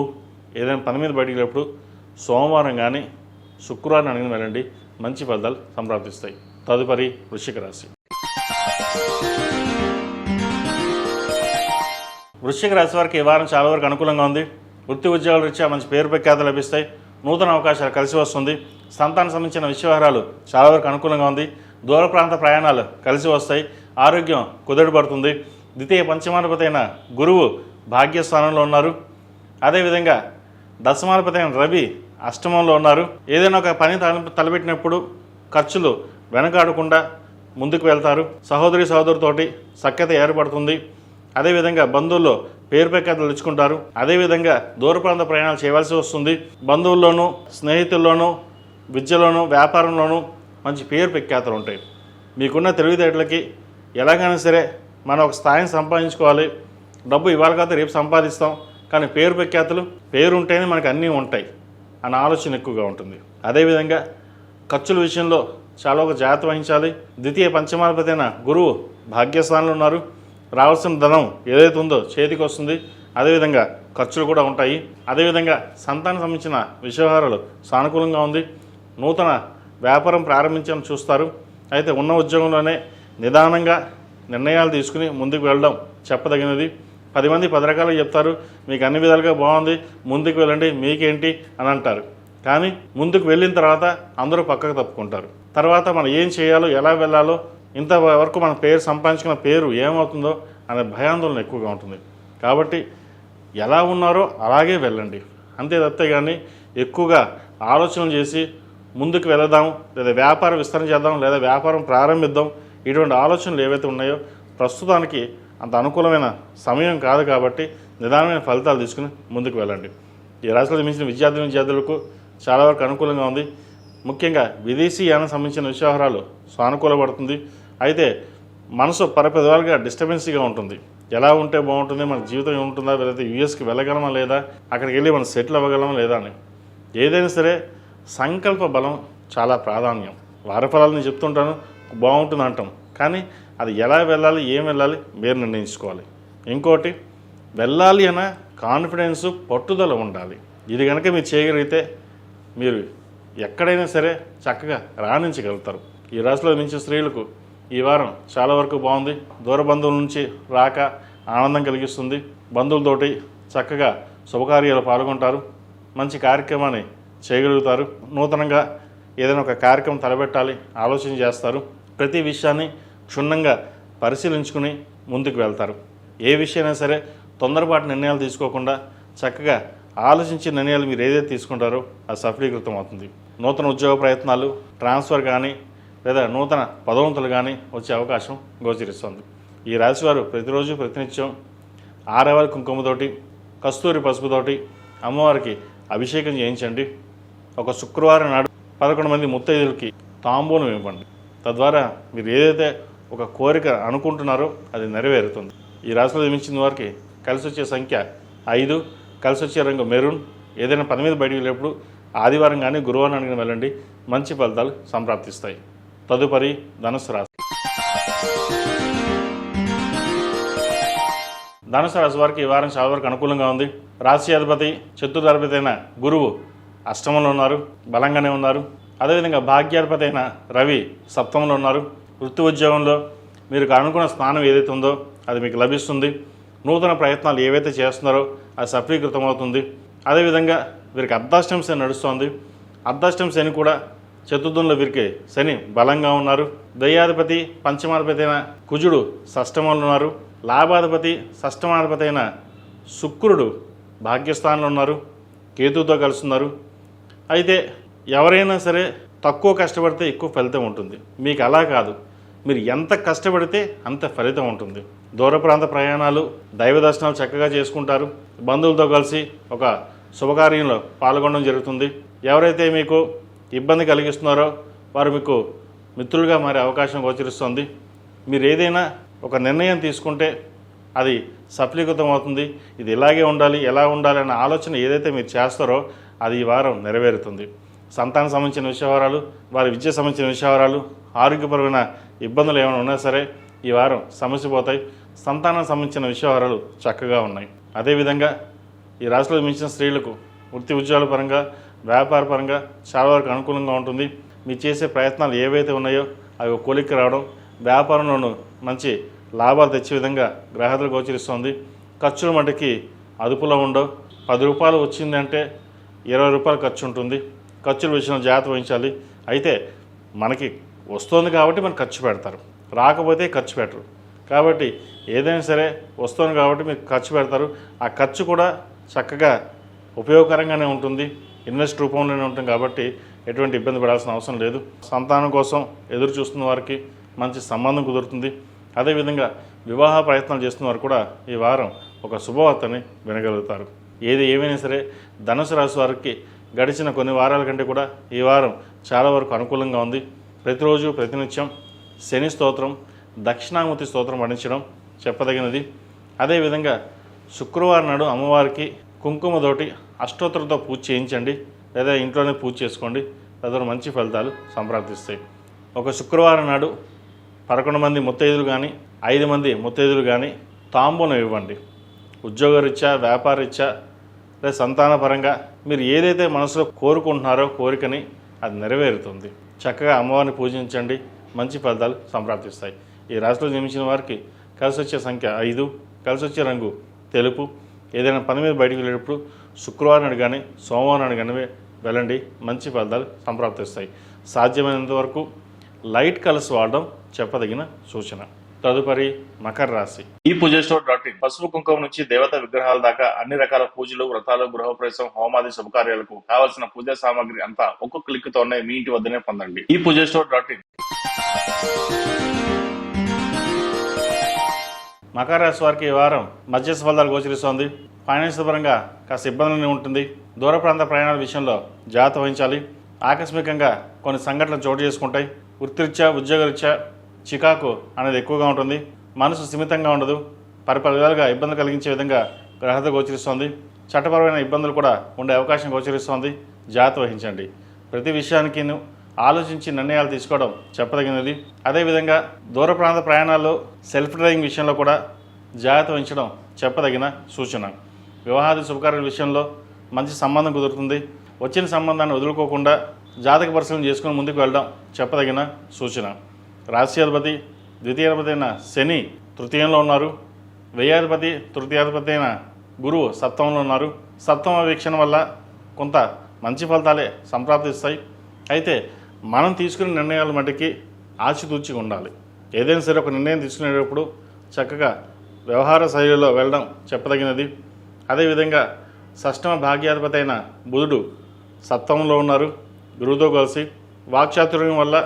ఏదైనా పని మీద బయటికి వెళ్ళినప్పుడు సోమవారం కానీ శుక్రవారం అడిగిన వెళ్ళండి, మంచి ఫలితాలు సంప్రాప్తిస్తాయి. తదుపరి వృశ్చిక రాశి. వృశ్చిక రాశి వారికి ఈ వారం చాలా వరకు అనుకూలంగా ఉంది. వృత్తి ఉద్యోగాల రీత్యా మంచి పేరు ప్రఖ్యాతలు లభిస్తాయి. నూతన అవకాశాలు కలిసి వస్తుంది. సంతానం సంబంధించిన విషయవహారాలు చాలా వరకు అనుకూలంగా ఉంది. దూర ప్రాంత ప్రయాణాలు కలిసి వస్తాయి. ఆరోగ్యం కుదుటపడుతుంది. ద్వితీయ పంచమాధిపతి అయిన గురువు భాగ్యస్థానంలో ఉన్నారు. అదేవిధంగా దశమాధిపతి అయిన రవి అష్టమంలో ఉన్నారు. ఏదైనా ఒక పని తలపెట్టినప్పుడు ఖర్చులు వెనకాడకుండా ముందుకు వెళ్తారు. సహోదరి సహోదరుతోటి సఖ్యత ఏర్పడుతుంది. అదేవిధంగా బంధువుల్లో పేరు ప్రఖ్యాతలు తెచ్చుకుంటారు. అదేవిధంగా దూర ప్రాంత ప్రయాణాలు చేయవలసి వస్తుంది. బంధువుల్లోనూ, స్నేహితుల్లోనూ, విద్యలోనూ, వ్యాపారంలోనూ మంచి పేరు ప్రఖ్యాతలు ఉంటాయి. మీకున్న తెలివితేటలకి ఎలాగైనా సరే మనం ఒక స్థాయిని సంపాదించుకోవాలి. డబ్బు ఇవాళ కాదు రేపు సంపాదిస్తాం, కానీ పేరు ప్రఖ్యాతలు పేరుంటేనే మనకు అన్నీ ఉంటాయి అన్న ఆలోచన ఎక్కువగా ఉంటుంది. అదేవిధంగా ఖర్చుల విషయంలో చాలా ఒక జాగ్రత్త వహించాలి. ద్వితీయ పంచమాధిపతి అయిన గురువు భాగ్యస్థానంలో ఉన్నారు. రావాల్సిన ధనం ఏదైతే ఉందో చేతికి వస్తుంది. అదేవిధంగా ఖర్చులు కూడా ఉంటాయి. అదేవిధంగా సంతానం సంబంధించిన విషయవహారాలు సానుకూలంగా ఉంది. నూతన వ్యాపారం ప్రారంభించాలని చూస్తారు. అయితే ఉన్న ఉద్యోగంలోనే నిదానంగా నిర్ణయాలు తీసుకుని ముందుకు వెళ్ళడం చెప్పదగినది. 10 మంది 10 రకాలుగా చెప్తారు, మీకు అన్ని విధాలుగా బాగుంది, ముందుకు వెళ్ళండి, మీకేంటి అని అంటారు. కానీ ముందుకు వెళ్ళిన తర్వాత అందరూ పక్కకు తప్పుకుంటారు. తర్వాత మనం ఏం చేయాలో, ఎలా వెళ్ళాలో, ఇంతవరకు మన పేరు సంపాదించుకున్న పేరు ఏమవుతుందో అనే భయాందోళన ఎక్కువగా ఉంటుంది. కాబట్టి ఎలా ఉన్నారో అలాగే వెళ్ళండి, అంతే తప్పితే కానీ ఎక్కువగా ఆలోచనలు చేసి ముందుకు వెళదాం, లేదా వ్యాపారం విస్తరణ చేద్దాం, లేదా వ్యాపారం ప్రారంభిద్దాం, ఇటువంటి ఆలోచనలు ఏవైతే ఉన్నాయో ప్రస్తుతానికి అంత అనుకూలమైన సమయం కాదు. కాబట్టి నిదానమైన ఫలితాలు తీసుకుని ముందుకు వెళ్ళండి. ఈ రాశిలో జన్మించిన విద్యార్థులకు చాలా వరకు అనుకూలంగా ఉంది. ముఖ్యంగా విదేశీ యానం సంబంధించిన విషయవహారాలు సానుకూలపడుతుంది. అయితే మనసు పరపదవాలుగా డిస్టర్బెన్సీగా ఉంటుంది. ఎలా ఉంటే బాగుంటుంది, మన జీవితం ఏముంటుందా, లేదా యూఎస్కి వెళ్ళగలమా లేదా, అక్కడికి వెళ్ళి మనం సెటిల్ అవ్వగలమా లేదా అని. ఏదైనా సరే సంకల్ప బలం చాలా ప్రాధాన్యం. వారఫలాలు నేను చెప్తుంటాను, బాగుంటుంది అంటాం, కానీ అది ఎలా వెళ్ళాలి, ఏం వెళ్ళాలి మీరు నిర్ణయించుకోవాలి. ఇంకోటి, వెళ్ళాలి అన్న కాన్ఫిడెన్సు, పట్టుదల ఉండాలి. ఇది కనుక మీరు చేయగలిగితే మీరు ఎక్కడైనా సరే చక్కగా రాణించగలుగుతారు. ఈ రాశిలో మించిన స్త్రీలకు ఈ వారం చాలా వరకు బాగుంది. దూర బంధువుల నుంచి రాక ఆనందం కలిగిస్తుంది. బంధువులతోటి చక్కగా శుభకార్యాలు పాల్గొంటారు. మంచి కార్యక్రమాన్ని చేయగలుగుతారు. నూతనంగా ఏదైనా ఒక కార్యక్రమం తలపెట్టాలి ఆలోచన చేస్తారు. ప్రతి విషయాన్ని క్షుణ్ణంగా పరిశీలించుకుని ముందుకు వెళ్తారు. ఏ విషయమైనా సరే తొందరపాటు నిర్ణయాలు తీసుకోకుండా చక్కగా ఆలోచించి నిర్ణయాలు మీరు ఏదైతే తీసుకుంటారో అది సఫలీకృతం అవుతుంది. నూతన ఉద్యోగ ప్రయత్నాలు, ట్రాన్స్ఫర్ కానీ లేదా నూతన పదోన్నతులు కానీ వచ్చే అవకాశం గోచరిస్తుంది. ఈ రాశివారు ప్రతిరోజు ప్రతినిత్యం ఆరవరి కుంకుమతోటి, కస్తూరి పసుపుతోటి అమ్మవారికి అభిషేకం చేయించండి. ఒక శుక్రవారం నాడు 11 మంది ముత్తైదులకి తాంబూలం ఇవ్వండి. తద్వారా మీరు ఏదైతే ఒక కోరిక అనుకుంటున్నారో అది నెరవేరుతుంది. ఈ రాశిలో జన్మించిన వారికి కలిసి వచ్చే సంఖ్య 5, కలిసి వచ్చే రంగు మెరూన్. ఏదైనా పని మీద బయటికి వెళ్ళేప్పుడు ఆదివారం కానీ గురువారం కానీ వెళ్ళండి, మంచి ఫలితాలు సంప్రాప్తిస్తాయి. తదుపరి ధనుసు రాశి. ధనుసు రాశి వారికి ఈ వారం చాలా వరకు అనుకూలంగా ఉంది. రాశి అధిపతి చతుర్థాధిపతి అయిన గురువు అష్టమంలో ఉన్నారు, బలంగానే ఉన్నారు. అదేవిధంగా భాగ్యాధిపతి అయిన రవి సప్తమంలో ఉన్నారు. వృత్తి ఉద్యోగంలో మీరు అనుకున్న స్థానం ఏదైతే ఉందో అది మీకు లభిస్తుంది. నూతన ప్రయత్నాలు ఏవైతే చేస్తున్నారో అది సఫలీకృతమవుతుంది. అదేవిధంగా వీరికి అర్ధాష్టమ శని నడుస్తోంది. అర్ధాష్టమ శని కూడా చతుర్థంలో వీరికి శని బలంగా ఉన్నారు. దయ్యాధిపతి పంచమాధిపతి అయిన కుజుడు షష్టమంలో ఉన్నారు. లాభాధిపతి షష్టమాధిపతి అయిన శుక్రుడు భాగ్యస్థానంలో ఉన్నారు, కేతువుతో కలుస్తున్నారు. అయితే ఎవరైనా సరే తక్కువ కష్టపడితే ఎక్కువ ఫలితం ఉంటుంది. మీకు అలా కాదు, మీరు ఎంత కష్టపడితే అంత ఫలితం ఉంటుంది. దూర ప్రాంత ప్రయాణాలు, దైవ దర్శనాలు చక్కగా చేసుకుంటారు. బంధువులతో కలిసి ఒక శుభకార్యంలో పాల్గొనడం జరుగుతుంది. ఎవరైతే మీకు ఇబ్బంది కలిగిస్తున్నారో వారు మీకు మిత్రులుగా మారే అవకాశం గోచరిస్తుంది. మీరు ఏదైనా ఒక నిర్ణయం తీసుకుంటే అది సఫలీకృతం అవుతుంది. ఇది ఇలాగే ఉండాలి, ఎలా ఉండాలి అనే ఆలోచన ఏదైతే మీరు చేస్తారో అది ఈ వారం నెరవేరుతుంది. సంతానం సంబంధించిన విషయాలు, వారి విద్య సంబంధించిన విషయాలు, ఆరోగ్యపరమైన ఇబ్బందులు ఏమైనా ఉన్నా సరే ఈ వారం సమస్య పోతాయి. సంతానం సంబంధించిన విషయాలు చక్కగా ఉన్నాయి. అదేవిధంగా ఈ రాశిలో మించిన స్త్రీలకు వృత్తి ఉద్యోగాల పరంగా, వ్యాపార పరంగా చాలా వరకు అనుకూలంగా ఉంటుంది. మీరు చేసే ప్రయత్నాలు ఏవైతే ఉన్నాయో అవి కొలిక్కి రావడం, వ్యాపారంలోనూ మంచి లాభాలు తెచ్చే విధంగా గ్రహాలు గోచరిస్తుంది. ఖర్చుల మటుకి అదుపులో ఉండవు. 10 రూపాయలు వచ్చిందంటే 20 రూపాయలు ఖర్చు ఉంటుంది. ఖర్చుల విషయంలో జాగ్రత్త వహించాలి. అయితే మనకి వస్తుంది కాబట్టి మనం ఖర్చు పెడతారు, రాకపోతే ఖర్చు పెట్టరు. కాబట్టి ఏదైనా సరే వస్తుంది కాబట్టి మీరు ఖర్చు పెడతారు. ఆ ఖర్చు కూడా చక్కగా ఉపయోగకరంగానే ఉంటుంది, ఇన్వెస్ట్ రూపంలోనే ఉంటుంది. కాబట్టి ఎటువంటి ఇబ్బంది పడాల్సిన అవసరం లేదు. సంతానం కోసం ఎదురు చూస్తున్న వారికి మంచి సంబంధం కుదురుతుంది. అదేవిధంగా వివాహ ప్రయత్నాలు చేస్తున్న వారు కూడా ఈ వారం ఒక శుభవార్తని వినగలుగుతారు. ఏది ఏమైనా సరే ధనుసు రాశి వారికి గడిచిన కొన్ని వారాల కంటే కూడా ఈ వారం చాలా వరకు అనుకూలంగా ఉంది. ప్రతిరోజు ప్రతినిత్యం శని స్తోత్రం, దక్షిణామూర్తి స్తోత్రం పఠించడం చెప్పదగినది. అదేవిధంగా శుక్రవారం నాడు అమ్మవారికి కుంకుమతోటి అష్టోత్తరంతో పూజ చేయించండి, లేదా ఇంట్లోనే పూజ చేసుకోండి. తద్వారా మంచి ఫలితాలు సంప్రాప్తిస్తాయి. ఒక శుక్రవారం నాడు 11 మంది ముత్తైదులు కానీ 5 మంది ముత్తైదులు కానీ తాంబూలం ఇవ్వండి. ఉద్యోగరీత్యా, వ్యాపారరీత్యా, లేదా సంతానపరంగా మీరు ఏదైతే మనసులో కోరుకుంటున్నారో కోరికని అది నెరవేరుతుంది. చక్కగా అమ్మవారిని పూజించండి, మంచి ఫలితాలు సంప్రాప్తిస్తాయి. ఈ రాశిలో జన్మించిన వారికి కలిసి వచ్చే సంఖ్య 5, కలిసి వచ్చే రంగు తెలుపు. ఏదైనా పని మీద బయటికి వెళ్ళేటప్పుడు శుక్రవారం నాడు కానీ సోమవారం నాడు కానీ వెళ్ళండి, మంచి ఫలితాలు సంప్రాప్తిస్తాయి. సాధ్యమైనంత వరకు లైట్ కలర్స్ వాడడం చెప్పదగిన సూచన. తదుపరి మకర రాశి. ఈ పూజస్టోర్.in పసుపు కుంకుమ నుంచి దేవత విగ్రహాల దాకా అన్ని రకాల పూజలు, వ్రతాలు, గృహప్రవేశం, హోమాది శుభకార్యాలకు కావలసిన పూజా సామాగ్రి అంతా ఒక్క క్లిక్ తోనే మీ ఇంటి వద్దనే పొందండి. ఈ పూజస్టోర్.in. మకర రాశి వారికి ఈ వారం మధ్యస్థ ఫలితాలు గోచరిస్తోంది. ఫైనాన్షియల్ పరంగా కాస్త ఇబ్బందులు ఉంటుంది. దూర ప్రాంత ప్రయాణాల విషయంలో జాగ్రత్త వహించాలి. ఆకస్మికంగా కొన్ని సంఘటనలు చోటు చేసుకుంటాయి. వృత్తిరీత్యా, ఉద్యోగరీత్యా చికాకు అనేది ఎక్కువగా ఉంటుంది. మనసు స్థిమితంగా ఉండదు. పలు విధాలుగా ఇబ్బంది కలిగించే విధంగా గ్రహత గోచరిస్తోంది. చట్టపరమైన ఇబ్బందులు కూడా ఉండే అవకాశం గోచరిస్తోంది. జాగ్రత్త వహించండి. ప్రతి విషయానికి ఆలోచించి నిర్ణయాలు తీసుకోవడం చెప్పదగినది. అదేవిధంగా దూర ప్రాంత ప్రయాణాల్లో సెల్ఫ్ డ్రైవింగ్ విషయంలో కూడా జాగ్రత్త వహించడం చెప్పదగిన సూచన. వివాహాది శుభకార్యాల విషయంలో మంచి సంబంధం కుదురుతుంది. వచ్చిన సంబంధాన్ని వదులుకోకుండా జాతక పరిశీలన చేసుకుని ముందుకు వెళ్ళడం చెప్పదగిన సూచన. రాశ్యాధిపతి ద్వితీయాధిపతి అయిన శని తృతీయంలో ఉన్నారు. వ్యయాధిపతి తృతీయాధిపతి అయిన గురువు సప్తమంలో ఉన్నారు. సప్తమ వీక్షణ వల్ల కొంత మంచి ఫలితాలే సంప్రాప్తిస్తాయి. అయితే మనం తీసుకునే నిర్ణయాల మటుకి ఆచితూచిగా ఉండాలి. ఏదైనా సరే ఒక నిర్ణయం తీసుకునేటప్పుడు చక్కగా వ్యవహార శైలిలో వెళ్ళడం చెప్పదగినది. అదేవిధంగా షష్టమ భాగ్యాధిపతి అయిన బుధుడు సప్తమంలో ఉన్నారు. గురువుతో కలిసి వాక్చాతుర్యం వల్ల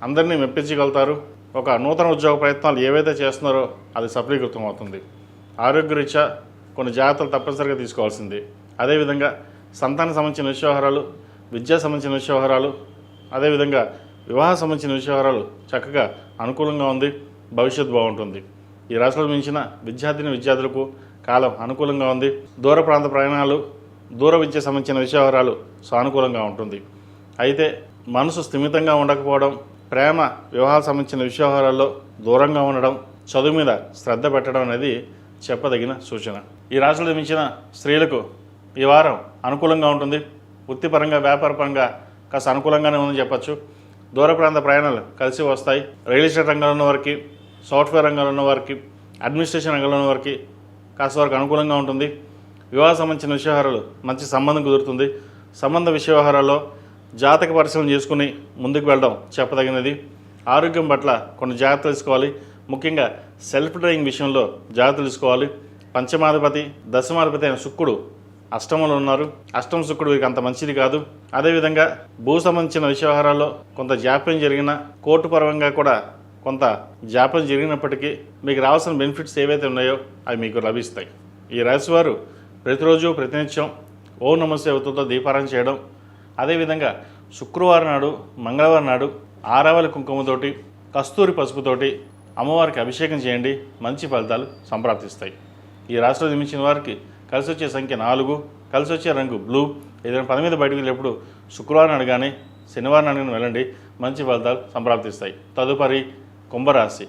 అందరినీ మెప్పించగలుగుతారు. ఒక నూతన ఉద్యోగ ప్రయత్నాలు ఏవైతే చేస్తున్నారో అది సఫలీకృతం అవుతుంది. ఆరోగ్యరీత్యా కొన్ని జాగ్రత్తలు తప్పనిసరిగా తీసుకోవాల్సింది. అదేవిధంగా సంతానం సంబంధించిన విషయవహారాలు, విద్యా సంబంధించిన విషయవహారాలు, అదేవిధంగా వివాహ సంబంధించిన విషయవహారాలు చక్కగా అనుకూలంగా ఉంది. భవిష్యత్తు బాగుంటుంది. ఈ రాశిలో మించిన విద్యార్థినులకు కాలం అనుకూలంగా ఉంది. దూర ప్రాంత ప్రయాణాలు, దూర విద్య సంబంధించిన విషయాలు సానుకూలంగా ఉంటుంది. అయితే మనసు స్థిమితంగా ఉండకపోవడం, ప్రేమ వివాహాలకు సంబంధించిన విషయాలలో దూరంగా ఉండడం, చదువు మీద శ్రద్ధ పెట్టడం అనేది చెప్పదగిన సూచన. ఈ రాశిలో జన్మించిన స్త్రీలకు ఈ వారం అనుకూలంగా ఉంటుంది. వృత్తిపరంగా వ్యాపారపరంగా కాస్త అనుకూలంగానే ఉందని చెప్పచ్చు. దూర ప్రాంత ప్రయాణాలు కలిసి వస్తాయి. రియల్ ఎస్టేట్ రంగంలో ఉన్న వారికి, సాఫ్ట్వేర్ రంగంలో ఉన్న వారికి, అడ్మినిస్ట్రేషన్ రంగంలో ఉన్న వారికి కాస్త వరకు అనుకూలంగా ఉంటుంది. వివాహ సంబంధించిన విషయాలు మంచి సంబంధం కుదురుతుంది. సంబంధ విషయవహారాల్లో జాతక పరిశీలన చేసుకుని ముందుకు వెళ్ళడం చెప్పదగినది. ఆరోగ్యం పట్ల కొన్ని జాగ్రత్తలు తీసుకోవాలి. ముఖ్యంగా సెల్ఫ్ డ్రైవింగ్ విషయంలో జాగ్రత్తలు తీసుకోవాలి. పంచమాధిపతి, దశమాధిపతి అయిన శుక్రుడు అష్టమంలో ఉన్నారు. అష్టమ శుక్రుడు వీరికి అంత మంచిది కాదు. అదేవిధంగా భూ సంబంధించిన విషయవహారాల్లో కొంత జాప్యం జరిగిన, కోర్టు పరంగా కూడా కొంత జాప్యం జరిగినప్పటికీ మీకు రావాల్సిన బెనిఫిట్స్ ఏవైతే ఉన్నాయో అవి మీకు లభిస్తాయి. ఈ రాశి వారు ప్రతిరోజు ప్రతినిత్యం ఓం నమః శివాయతో దీపారాధన చేయడం, అదేవిధంగా శుక్రవారం నాడు, మంగళవారం నాడు ఆరావళి కుంకుమతోటి, కస్తూరి పసుపుతోటి అమ్మవారికి అభిషేకం చేయండి. మంచి ఫలితాలు సంప్రాప్తిస్తాయి. ఈ రాశిలో జన్మించిన వారికి కలిసి వచ్చే సంఖ్య 4, కలిసి వచ్చే రంగు బ్లూ. ఏదైనా పని మీద బయటకు వెళ్ళేప్పుడు శుక్రవారం నాడు కానీ శనివారం నాడు వెళ్ళండి. మంచి ఫలితాలు సంప్రాప్తిస్తాయి. తదుపరి కుంభరాశి.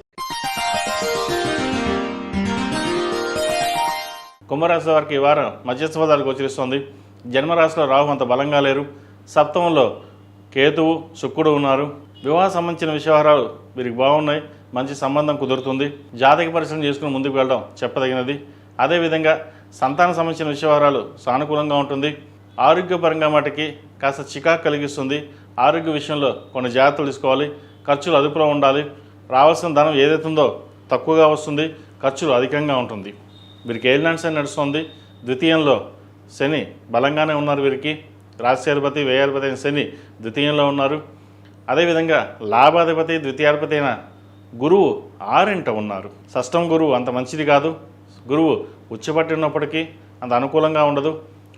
కుంభరాశి వారికి ఈ వారం మధ్యస్థ ఫలితాలు గోచరిస్తోంది. జన్మరాశిలో రాహు అంత బలంగా లేరు. సప్తమంలో కేతువు, శుక్రుడు ఉన్నారు. వివాహ సంబంధించిన విషయాలు వీరికి బాగున్నాయి. మంచి సంబంధం కుదురుతుంది. జాతక పరిశీలన చేసుకుని ముందుకు వెళ్ళడం చెప్పదగినది. అదేవిధంగా సంతానం సంబంధించిన విషయాలు సానుకూలంగా ఉంటుంది. ఆరోగ్యపరంగా మటుకి కాస్త చికాకు కలిగిస్తుంది. ఆరోగ్య విషయంలో కొన్ని జాగ్రత్తలు తీసుకోవాలి. ఖర్చులు అదుపులో ఉండాలి. రావాల్సిన ధనం ఏదైతుందో తక్కువగా వస్తుంది, ఖర్చులు అధికంగా ఉంటుంది. వీరికి ఏలినాటి శని నడుస్తుంది. ద్వితీయంలో శని బలంగానే ఉన్నారు. వీరికి రాశ్యాధిపతి, వ్యయాధిపతి అయిన శని ద్వితీయంలో ఉన్నారు. అదేవిధంగా లాభాధిపతి, ద్వితీయాధిపతి అయిన గురువు 6ంట ఉన్నారు. షష్టం గురువు అంత మంచిది కాదు. గురువు ఉచ్చపట్టి ఉన్నప్పటికీ అంత అనుకూలంగా ఉండదు.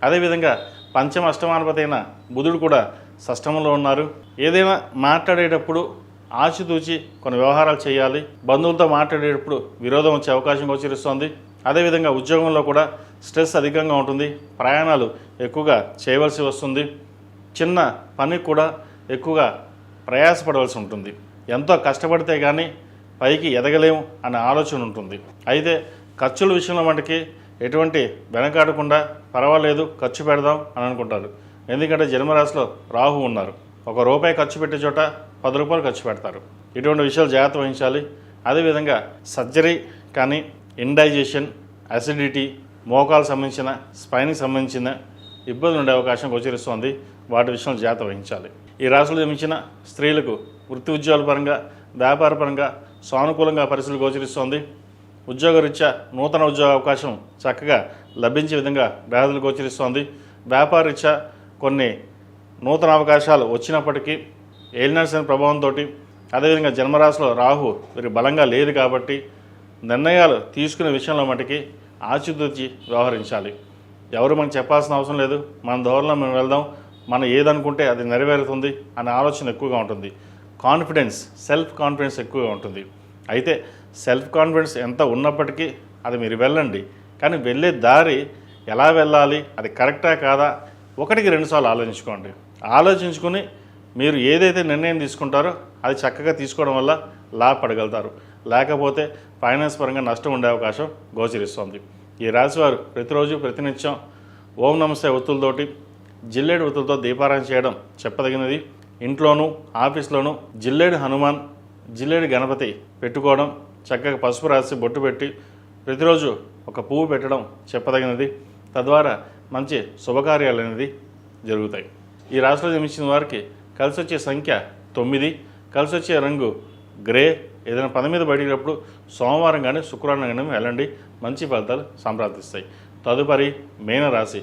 అదేవిధంగా పంచమ అష్టమాధిపతి అయిన బుధుడు కూడా షష్టంలో ఉన్నారు. ఏదైనా మాట్లాడేటప్పుడు ఆచితూచి కొన్ని వ్యవహారాలు చేయాలి. బంధువులతో మాట్లాడేటప్పుడు విరోధం వచ్చే అవకాశం గోచరిస్తోంది. అదేవిధంగా ఉద్యోగంలో కూడా స్ట్రెస్ అధికంగా ఉంటుంది. ప్రయాణాలు ఎక్కువగా చేయవలసి వస్తుంది. చిన్న పనికి కూడా ఎక్కువగా ప్రయాసపడవలసి ఉంటుంది. ఎంతో కష్టపడితే కానీ పైకి ఎదగలేము అనే ఆలోచన ఉంటుంది. అయితే ఖర్చుల విషయంలో మటుకి ఎటువంటి వెనకాడకుండా పర్వాలేదు ఖర్చు పెడదాం అని అనుకుంటారు. ఎందుకంటే జన్మరాశిలో రాహు ఉన్నారు. ₹1 ఖర్చు పెట్టే చోట ₹10 ఖర్చు పెడతారు. ఇటువంటి విషయాలు జాగ్రత్త వహించాలి. అదేవిధంగా సర్జరీ కానీ, ఇండైజెషన్, అసిడిటీ, మోకాలకు సంబంధించిన, స్పైన్కి సంబంధించిన ఇబ్బందులు ఉండే అవకాశం గోచరిస్తోంది. వాటి విషయంలో జాగ్రత్త వహించాలి. ఈ రాశిలో జన్మించిన స్త్రీలకు వృత్తి ఉద్యోగాల పరంగా, వ్యాపార పరంగా సానుకూలంగా పరిస్థితులు గోచరిస్తోంది. ఉద్యోగరీత్యా నూతన ఉద్యోగ అవకాశం చక్కగా లభించే విధంగా గ్రహాలు గోచరిస్తోంది. వ్యాపార రీత్యా కొన్ని నూతన అవకాశాలు వచ్చినప్పటికీ ఏలినాటి శని ప్రభావంతో, అదేవిధంగా జన్మరాశిలో రాహు వీరికి బలంగా లేదు కాబట్టి నిర్ణయాలు తీసుకునే విషయంలో మటుకి ఆచితూచి వ్యవహరించాలి. ఎవరు మనకు చెప్పాల్సిన అవసరం లేదు. మన ధోరణిలో మనం వెళ్దాం, మనం ఏదనుకుంటే అది నెరవేరుతుంది అనే ఆలోచన ఎక్కువగా ఉంటుంది. కాన్ఫిడెన్స్, సెల్ఫ్ కాన్ఫిడెన్స్ ఎక్కువగా ఉంటుంది. అయితే సెల్ఫ్ కాన్ఫిడెన్స్ ఎంత ఉన్నప్పటికీ అది మీరు వెళ్ళండి. కానీ వెళ్ళే దారి ఎలా వెళ్ళాలి, అది కరెక్టా కాదా, 1కి 2 సార్లు ఆలోచించుకోండి. ఆలోచించుకుని మీరు ఏదైతే నిర్ణయం తీసుకుంటారో అది చక్కగా తీసుకోవడం వల్ల లాభపడగలుగుతారు. లేకపోతే ఫైనాన్స్ పరంగా నష్టం ఉండే అవకాశం గోచరిస్తుంది. ఈ రాశివారు ప్రతిరోజు ప్రతినిత్యం ఓం నమః శివాయ ఒత్తులతోటి, జిల్లేడు ఒత్తులతో దీపారాధన చేయడం చెప్పదగినది. ఇంట్లోనూ ఆఫీస్లోనూ జిల్లేడు హనుమాన్, జిల్లేడు గణపతి పెట్టుకోవడం, చక్కగా పసుపు రాసి బొట్టు పెట్టి ప్రతిరోజు ఒక పువ్వు పెట్టడం చెప్పదగినది. తద్వారా మంచి శుభకార్యాలు అనేది జరుగుతాయి. ఈ రాశిలో జన్మించిన వారికి కలిసి వచ్చే సంఖ్య 9, కలిసి వచ్చే రంగు గ్రే. ఏదైనా పని మీద బయటప్పుడు సోమవారం కానీ శుక్రవారం కానీ వెళ్ళండి. మంచి ఫలితాలు సంప్రాప్తిస్తాయి. తదుపరి మీనరాశి.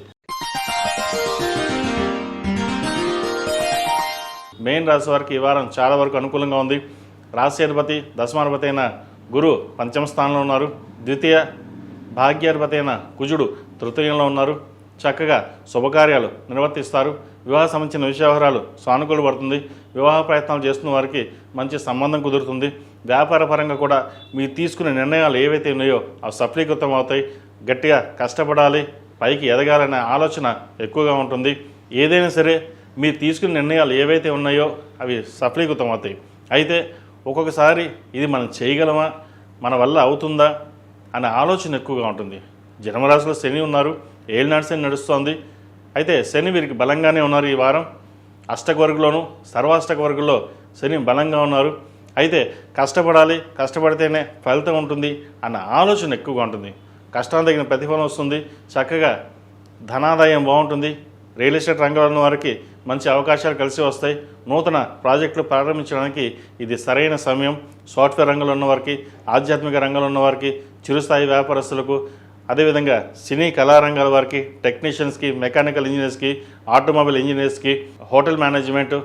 మెయిన్ రాశి వారికి ఈ వారం చాలా వరకు అనుకూలంగా ఉంది. రాశ్యాధిపతి, దశమాధిపతి అయిన గురు పంచమ స్థానంలో ఉన్నారు. ద్వితీయ భాగ్యాధిపతి అయిన కుజుడు తృతీయంలో ఉన్నారు. చక్కగా శుభకార్యాలు నిర్వర్తిస్తారు. వివాహ సంబంధించిన విషయవహారాలు సానుకూల పడుతుంది. వివాహ ప్రయత్నాలు చేస్తున్న వారికి మంచి సంబంధం కుదురుతుంది. వ్యాపార పరంగా కూడా మీరు తీసుకునే నిర్ణయాలు ఏవైతే ఉన్నాయో అవి సఫలీకృతం అవుతాయి. గట్టిగా కష్టపడాలి, పైకి ఎదగాలనే ఆలోచన ఎక్కువగా ఉంటుంది. ఏదైనా సరే మీరు తీసుకునే నిర్ణయాలు ఏవైతే ఉన్నాయో అవి సఫలీకృతం అవుతాయి. అయితే ఒక్కొక్కసారి ఇది మనం చేయగలమా, మన వల్ల అవుతుందా అనే ఆలోచన ఎక్కువగా ఉంటుంది. జన్మరాశిలో శని ఉన్నారు, ఏలినాటి శని నడుస్తోంది. అయితే శని వీరికి బలంగానే ఉన్నారు. ఈ వారం అష్టక వర్గంలోను సర్వాష్టక వర్గంలో శని బలంగా ఉన్నారు. అయితే కష్టపడాలి, కష్టపడితేనే ఫలితం ఉంటుంది అన్న ఆలోచన ఎక్కువగా ఉంటుంది. కష్టానికి తగిన ప్రతిఫలం వస్తుంది, చక్కగా ధనాదాయం బాగుంటుంది. రియల్ ఎస్టేట్ రంగంలో ఉన్న వారికి మంచి అవకాశాలు కలిసి వస్తాయి. నూతన ప్రాజెక్టులు ప్రారంభించడానికి ఇది సరైన సమయం. సాఫ్ట్వేర్ రంగంలో ఉన్నవారికి, ఆధ్యాత్మిక రంగంలో ఉన్నవారికి, చిరుస్థాయి వ్యాపారస్తులకు, అదేవిధంగా సినీ కళారంగాల వారికి, టెక్నీషియన్స్కి, మెకానికల్ ఇంజనీర్స్కి, ఆటోమొబైల్ ఇంజనీర్స్కి, హోటల్ మేనేజ్మెంట్,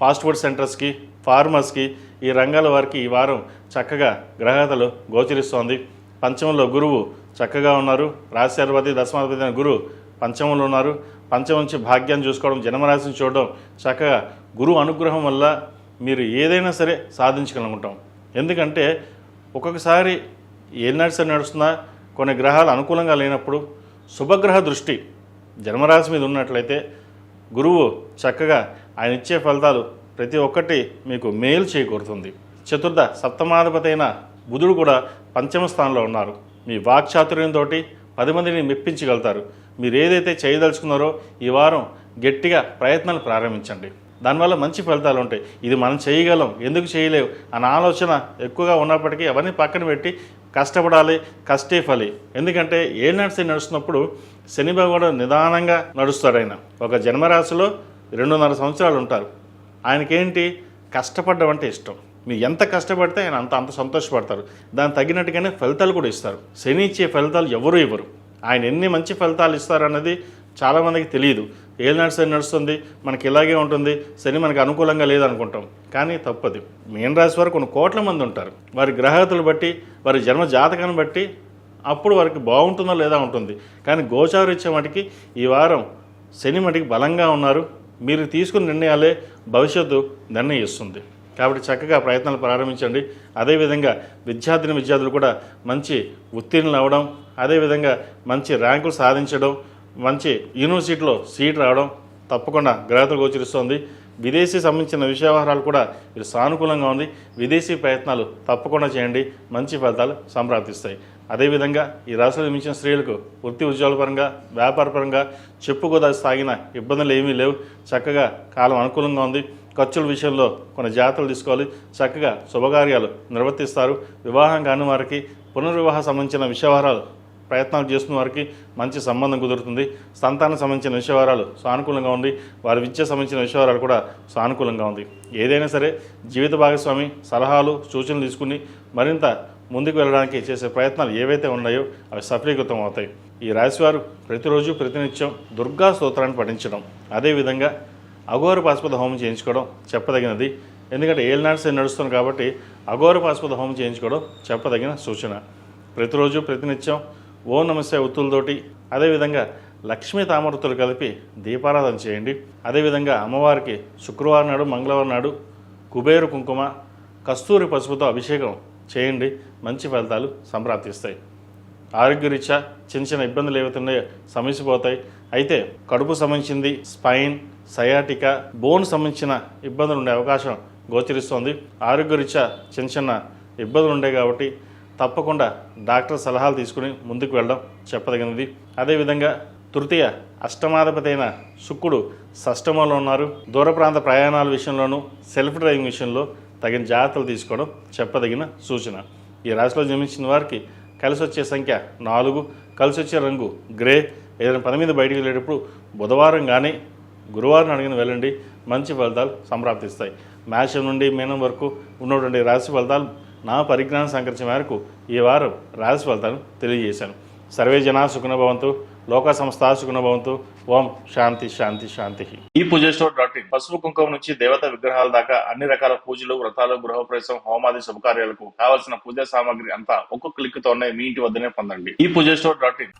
ఫాస్ట్ ఫుడ్ సెంటర్స్కి, ఫార్మర్స్కి, ఈ రంగాల వారికి ఈ వారం చక్కగా గ్రహతలు గోచరిస్తోంది. పంచమంలో గురువు చక్కగా ఉన్నారు. రాశ్యాధిపతి దశమాధిపతి అయిన గురువు పంచమంలో ఉన్నారు. పంచమం నుంచి భాగ్యాన్ని చూసుకోవడం, జన్మరాశిని చూడడం, చక్కగా గురువు అనుగ్రహం వల్ల మీరు ఏదైనా సరే సాధించగలుగుతాం. ఎందుకంటే ఒక్కొక్కసారి ఏలినాటి శని నడుస్తున్నా కొన్ని గ్రహాలు అనుకూలంగా లేనప్పుడు శుభగ్రహ దృష్టి జన్మరాశి మీద ఉన్నట్లయితే గురువు చక్కగా ఆయన ఇచ్చే ఫలితాలు ప్రతి ఒక్కటి మీకు మేలు చేకూరుతుంది. చతుర్థ సప్తమాధిపతి అయిన బుధుడు కూడా పంచమ స్థానంలో ఉన్నారు. మీ వాక్చాతుర్యంతో 10 మందిని మెప్పించగలుగుతారు. మీరు ఏదైతే చేయదలుచుకున్నారో ఈ వారం గట్టిగా ప్రయత్నాలు ప్రారంభించండి. దానివల్ల మంచి ఫలితాలు ఉంటాయి. ఇది మనం చేయగలం, ఎందుకు చేయలేవు అన్న ఆలోచన ఎక్కువగా ఉన్నప్పటికీ అవన్నీ పక్కన పెట్టి కష్టపడాలి, కష్టే ఫలి. ఎందుకంటే ఏలినాటి శని నడుస్తున్నప్పుడు శని భగవానుడు నిదానంగా నడుస్తాడు. ఆయన ఒక జన్మరాశిలో 2.5 సంవత్సరాలు ఉంటారు. ఆయనకేంటి కష్టపడడం అంటే ఇష్టం. మీరు ఎంత కష్టపడితే ఆయన అంత సంతోషపడతారు. దానికి తగినట్టుగానే ఫలితాలు కూడా ఇస్తారు. శని ఇచ్చే ఫలితాలు ఎవరు ఇవ్వరు. ఆయన ఎన్ని మంచి ఫలితాలు ఇస్తారన్నది చాలామందికి తెలియదు. ఏలినాటి శని నడుస్తుంది, మనకి ఇలాగే ఉంటుంది, శని మనకు అనుకూలంగా లేదనుకుంటాం. కానీ తప్పది. మీన రాశి వారు కొన్ని కోట్ల మంది ఉంటారు. వారి గ్రహతులు బట్టి, వారి జన్మ జాతకాన్ని బట్టి అప్పుడు వారికి బాగుంటుందో లేదా ఉంటుంది. కానీ గోచారీత్యా మటుకి ఈ వారం శని మటుకి బలంగా ఉన్నారు. మీరు తీసుకున్న నిర్ణయాలే భవిష్యత్తు నిర్ణయిస్తుంది. కాబట్టి చక్కగా ప్రయత్నాలు ప్రారంభించండి. అదేవిధంగా విద్యార్థులు కూడా మంచి ఉత్తీర్ణులు అవ్వడం, అదేవిధంగా మంచి ర్యాంకులు సాధించడం, మంచి యూనివర్సిటీలో సీట్ రావడం తప్పకుండా గ్రహతులు గోచరిస్తోంది. విదేశీ సంబంధించిన వ్యవహారాలు కూడా ఇది సానుకూలంగా ఉంది. విదేశీ ప్రయత్నాలు తప్పకుండా చేయండి, మంచి ఫలితాలు సంప్రాప్తిస్తాయి. అదేవిధంగా ఈ రాశిలో జన్మించిన స్త్రీలకు వృత్తి ఉద్యోగాల పరంగా, వ్యాపార పరంగా చెప్పుకోదా సాగిన ఇబ్బందులు ఏమీ లేవు. చక్కగా కాలం అనుకూలంగా ఉంది. ఖర్చుల విషయంలో కొన్ని జాగ్రత్తలు తీసుకోవాలి. చక్కగా శుభకార్యాలు నిర్వర్తిస్తారు. వివాహం కాని వారికి, పునర్వివాహ సంబంధించిన వ్యవహారాలు ప్రయత్నాలు చేస్తున్న వారికి మంచి సంబంధం కుదురుతుంది. సంతానం సంబంధించిన విషయాలు సానుకూలంగా ఉంది. వారి విద్య సంబంధించిన విషయాలు కూడా సానుకూలంగా ఉంది. ఏదైనా సరే జీవిత భాగస్వామి సలహాలు, సూచనలు తీసుకుని మరింత ముందుకు వెళ్ళడానికి చేసే ప్రయత్నాలు ఏవైతే ఉన్నాయో అవి సఫలీకృతం అవుతాయి. ఈ రాశివారు ప్రతిరోజు ప్రతినిత్యం దుర్గా స్తోత్రాన్ని పఠించడం, అదేవిధంగా అఘోర పాశుపత హోమం చేయించుకోవడం చెప్పదగినది. ఎందుకంటే ఏలినాటి శని నడుస్తుంది కాబట్టి అఘోర పాశుపత హోమం చేయించుకోవడం చెప్పదగిన సూచన. ప్రతిరోజు ప్రతినిత్యం ఓం నమస్తే ఒత్తులతోటి, అదేవిధంగా లక్ష్మీ తామరతులు కలిపి దీపారాధన చేయండి. అదేవిధంగా అమ్మవారికి శుక్రవారం నాడు, మంగళవారం నాడు కుబేరు కుంకుమ, కస్తూరి పసుపుతో అభిషేకం చేయండి. మంచి ఫలితాలు సంప్రాప్తిస్తాయి. ఆరోగ్యరీత్యా చిన్న ఇబ్బందులు ఏవైతే ఉన్నాయో సమస్యపోతాయి. అయితే కడుపు సంబంధించింది, స్పైన్, సయాటికా, బోన్ సంబంధించిన ఇబ్బందులు ఉండే అవకాశం గోచరిస్తోంది. ఆరోగ్యరీత్యా చిన్న ఇబ్బందులు ఉంటాయి కాబట్టి తప్పకుండా డాక్టర్ సలహాలు తీసుకుని ముందుకు వెళ్ళడం చెప్పదగినది. అదేవిధంగా తృతీయ అష్టమాధిపతి అయిన శుక్రుడు షష్టమంలో ఉన్నారు. దూర ప్రాంత ప్రయాణాల విషయంలోనూ, సెల్ఫ్ డ్రైవింగ్ విషయంలో తగిన జాగ్రత్తలు తీసుకోవడం చెప్పదగిన సూచన. ఈ రాశిలో జన్మించిన వారికి కలిసి వచ్చే సంఖ్య 4, కలిసి వచ్చే రంగు గ్రే. ఏదైనా పని మీద బయటికి వెళ్ళేటప్పుడు బుధవారం కానీ గురువారం అడిగిన వెళ్ళండి, మంచి ఫలితాలు సంప్రాప్తిస్తాయి. మేషం నుండి మీనం వరకు ఉన్నటువంటి రాశి ఫలితాలు నా పరిజ్ఞానం సంకరించిన మేరకు ఈ వారం రాశి ఫలితాలను తెలియజేశాను. సర్వే జనా సుఖినో భవంతు, లోక సంస్థ సుఖినో భవంతు. ఓం శాంతి శాంతి శాంతి. ఈ పూజేశ్వర్.in పసుపు కుంకుమ నుంచి దేవతా విగ్రహాల దాకా అన్ని రకాల పూజలు, వ్రతాలు, గృహప్రవేశం, హోమాది శుభకార్యాలకు కావాల్సిన పూజా సామాగ్రి అంతా ఒక్కొక్క క్లిక్ తోనే మీ ఇంటి వద్దనే పొందండి. ఈ పూజేశ్వర్.in